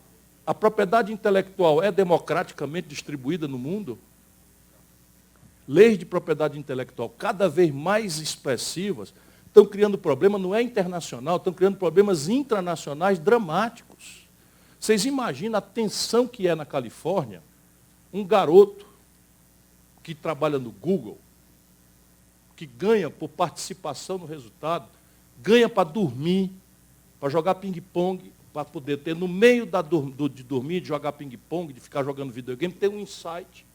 A propriedade intelectual é democraticamente distribuída no mundo? Leis de propriedade intelectual cada vez mais expressivas estão criando problemas, não é internacional, estão criando problemas intranacionais dramáticos. Vocês imaginam a tensão que é na Califórnia, um garoto que trabalha no Google, que ganha por participação no resultado, ganha para dormir, para jogar ping-pong, para poder ter, no meio de dormir, de jogar ping-pong, de ficar jogando videogame, ter um insight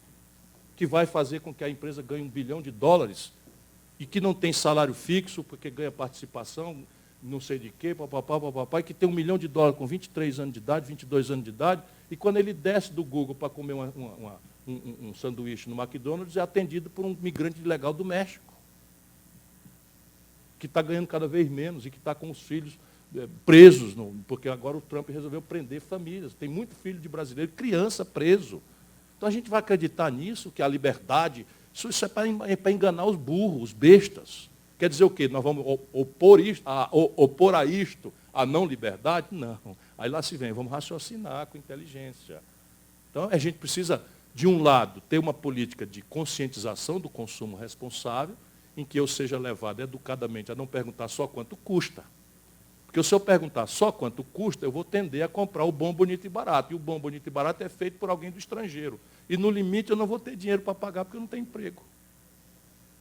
que vai fazer com que a empresa ganhe $1 bilhão e que não tem salário fixo, porque ganha participação, não sei de quê, papapá, e que tem $1 milhão com 23 anos de idade, 22 anos de idade, e quando ele desce do Google para comer um sanduíche no McDonald's, é atendido por um migrante ilegal do México, que está ganhando cada vez menos e que está com os filhos presos, porque agora o Trump resolveu prender famílias. Tem muito filho de brasileiro, criança preso. Então a gente vai acreditar nisso, que a liberdade Isso é para enganar os burros, os bestas. Quer dizer o quê? Nós vamos opor a isto a não liberdade? Não. Aí lá se vem, vamos raciocinar com inteligência. Então, a gente precisa, de um lado, ter uma política de conscientização do consumo responsável, em que eu seja levado educadamente a não perguntar só quanto custa. Porque se eu perguntar só quanto custa, eu vou tender a comprar o bom, bonito e barato. E o bom, bonito e barato é feito por alguém do estrangeiro. E, no limite, eu não vou ter dinheiro para pagar, porque eu não tenho emprego.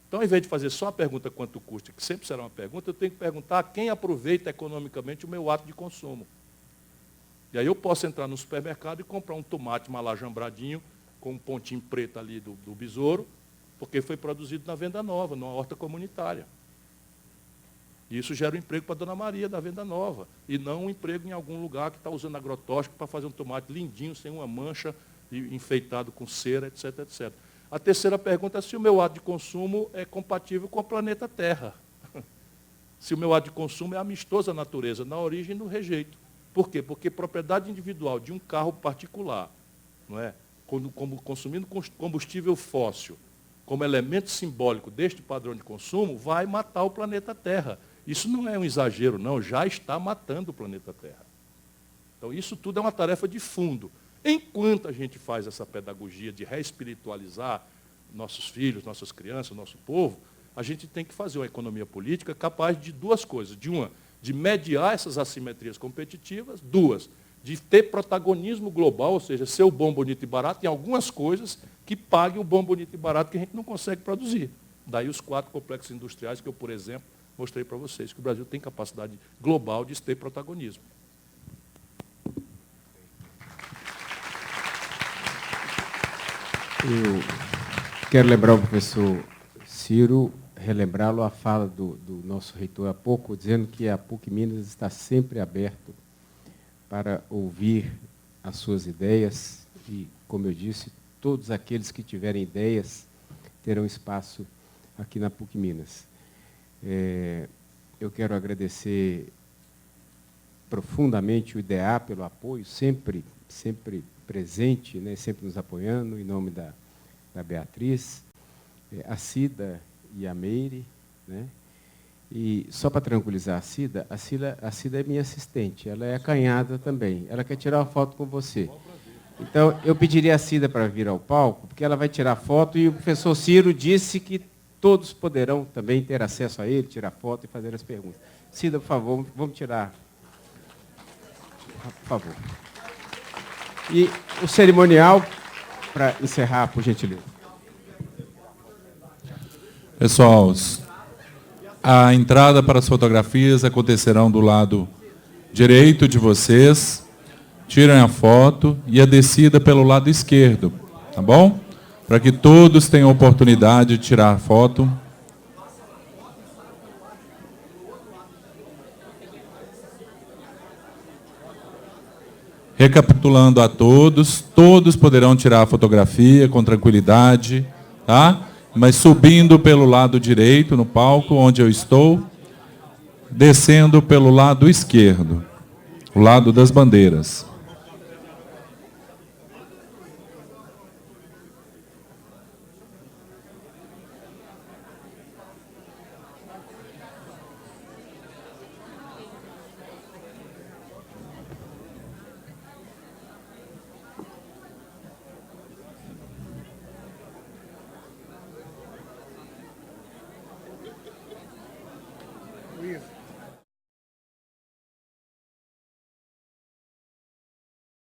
Então, ao invés de fazer só a pergunta quanto custa, que sempre será uma pergunta, eu tenho que perguntar quem aproveita economicamente o meu ato de consumo. E aí eu posso entrar no supermercado e comprar um tomate malajambradinho, com um pontinho preto ali do besouro, porque foi produzido na Venda Nova, numa horta comunitária. E isso gera um emprego para a Dona Maria da Venda Nova, e não um emprego em algum lugar que está usando agrotóxico para fazer um tomate lindinho, sem uma mancha, enfeitado com cera, etc, etc. A terceira pergunta é se o meu ato de consumo é compatível com o planeta Terra. Se o meu ato de consumo é amistoso à natureza, na origem e no rejeito. Por quê? Porque propriedade individual de um carro particular, não é? Consumindo combustível fóssil, como elemento simbólico deste padrão de consumo, vai matar o planeta Terra. Isso não é um exagero, não, já está matando o planeta Terra. Então, isso tudo é uma tarefa de fundo. Enquanto a gente faz essa pedagogia de reespiritualizar nossos filhos, nossas crianças, nosso povo, a gente tem que fazer uma economia política capaz de duas coisas. De mediar essas assimetrias competitivas. Duas, de ter protagonismo global, ou seja, ser o bom, bonito e barato em algumas coisas que paguem o bom, bonito e barato que a gente não consegue produzir. Daí os 4 complexos industriais que eu, por exemplo, mostrei para vocês, que o Brasil tem capacidade global de ter protagonismo. Eu quero lembrar o professor Ciro, relembrá-lo a fala do nosso reitor há pouco, dizendo que a PUC Minas está sempre aberto para ouvir as suas ideias e, como eu disse, todos aqueles que tiverem ideias terão espaço aqui na PUC Minas. Eu quero agradecer profundamente o IDEA pelo apoio, sempre presente, né, sempre nos apoiando, em nome da Beatriz, a Cida e a Meire, né? E só para tranquilizar a Cida é minha assistente, ela é acanhada também, ela quer tirar uma foto com você. Então, eu pediria a Cida para vir ao palco, porque ela vai tirar foto e o professor Ciro disse que todos poderão também ter acesso a ele, tirar foto e fazer as perguntas. Cida, por favor, vamos tirar. Por favor. E o cerimonial, para encerrar, por gentileza. Pessoal, a entrada para as fotografias acontecerão do lado direito de vocês. Tirem a foto e a descida pelo lado esquerdo, tá bom? Para que todos tenham oportunidade de tirar a foto. Recapitulando a todos, todos poderão tirar a fotografia com tranquilidade, tá? Mas subindo pelo lado direito no palco, onde eu estou, descendo pelo lado esquerdo, o lado das bandeiras.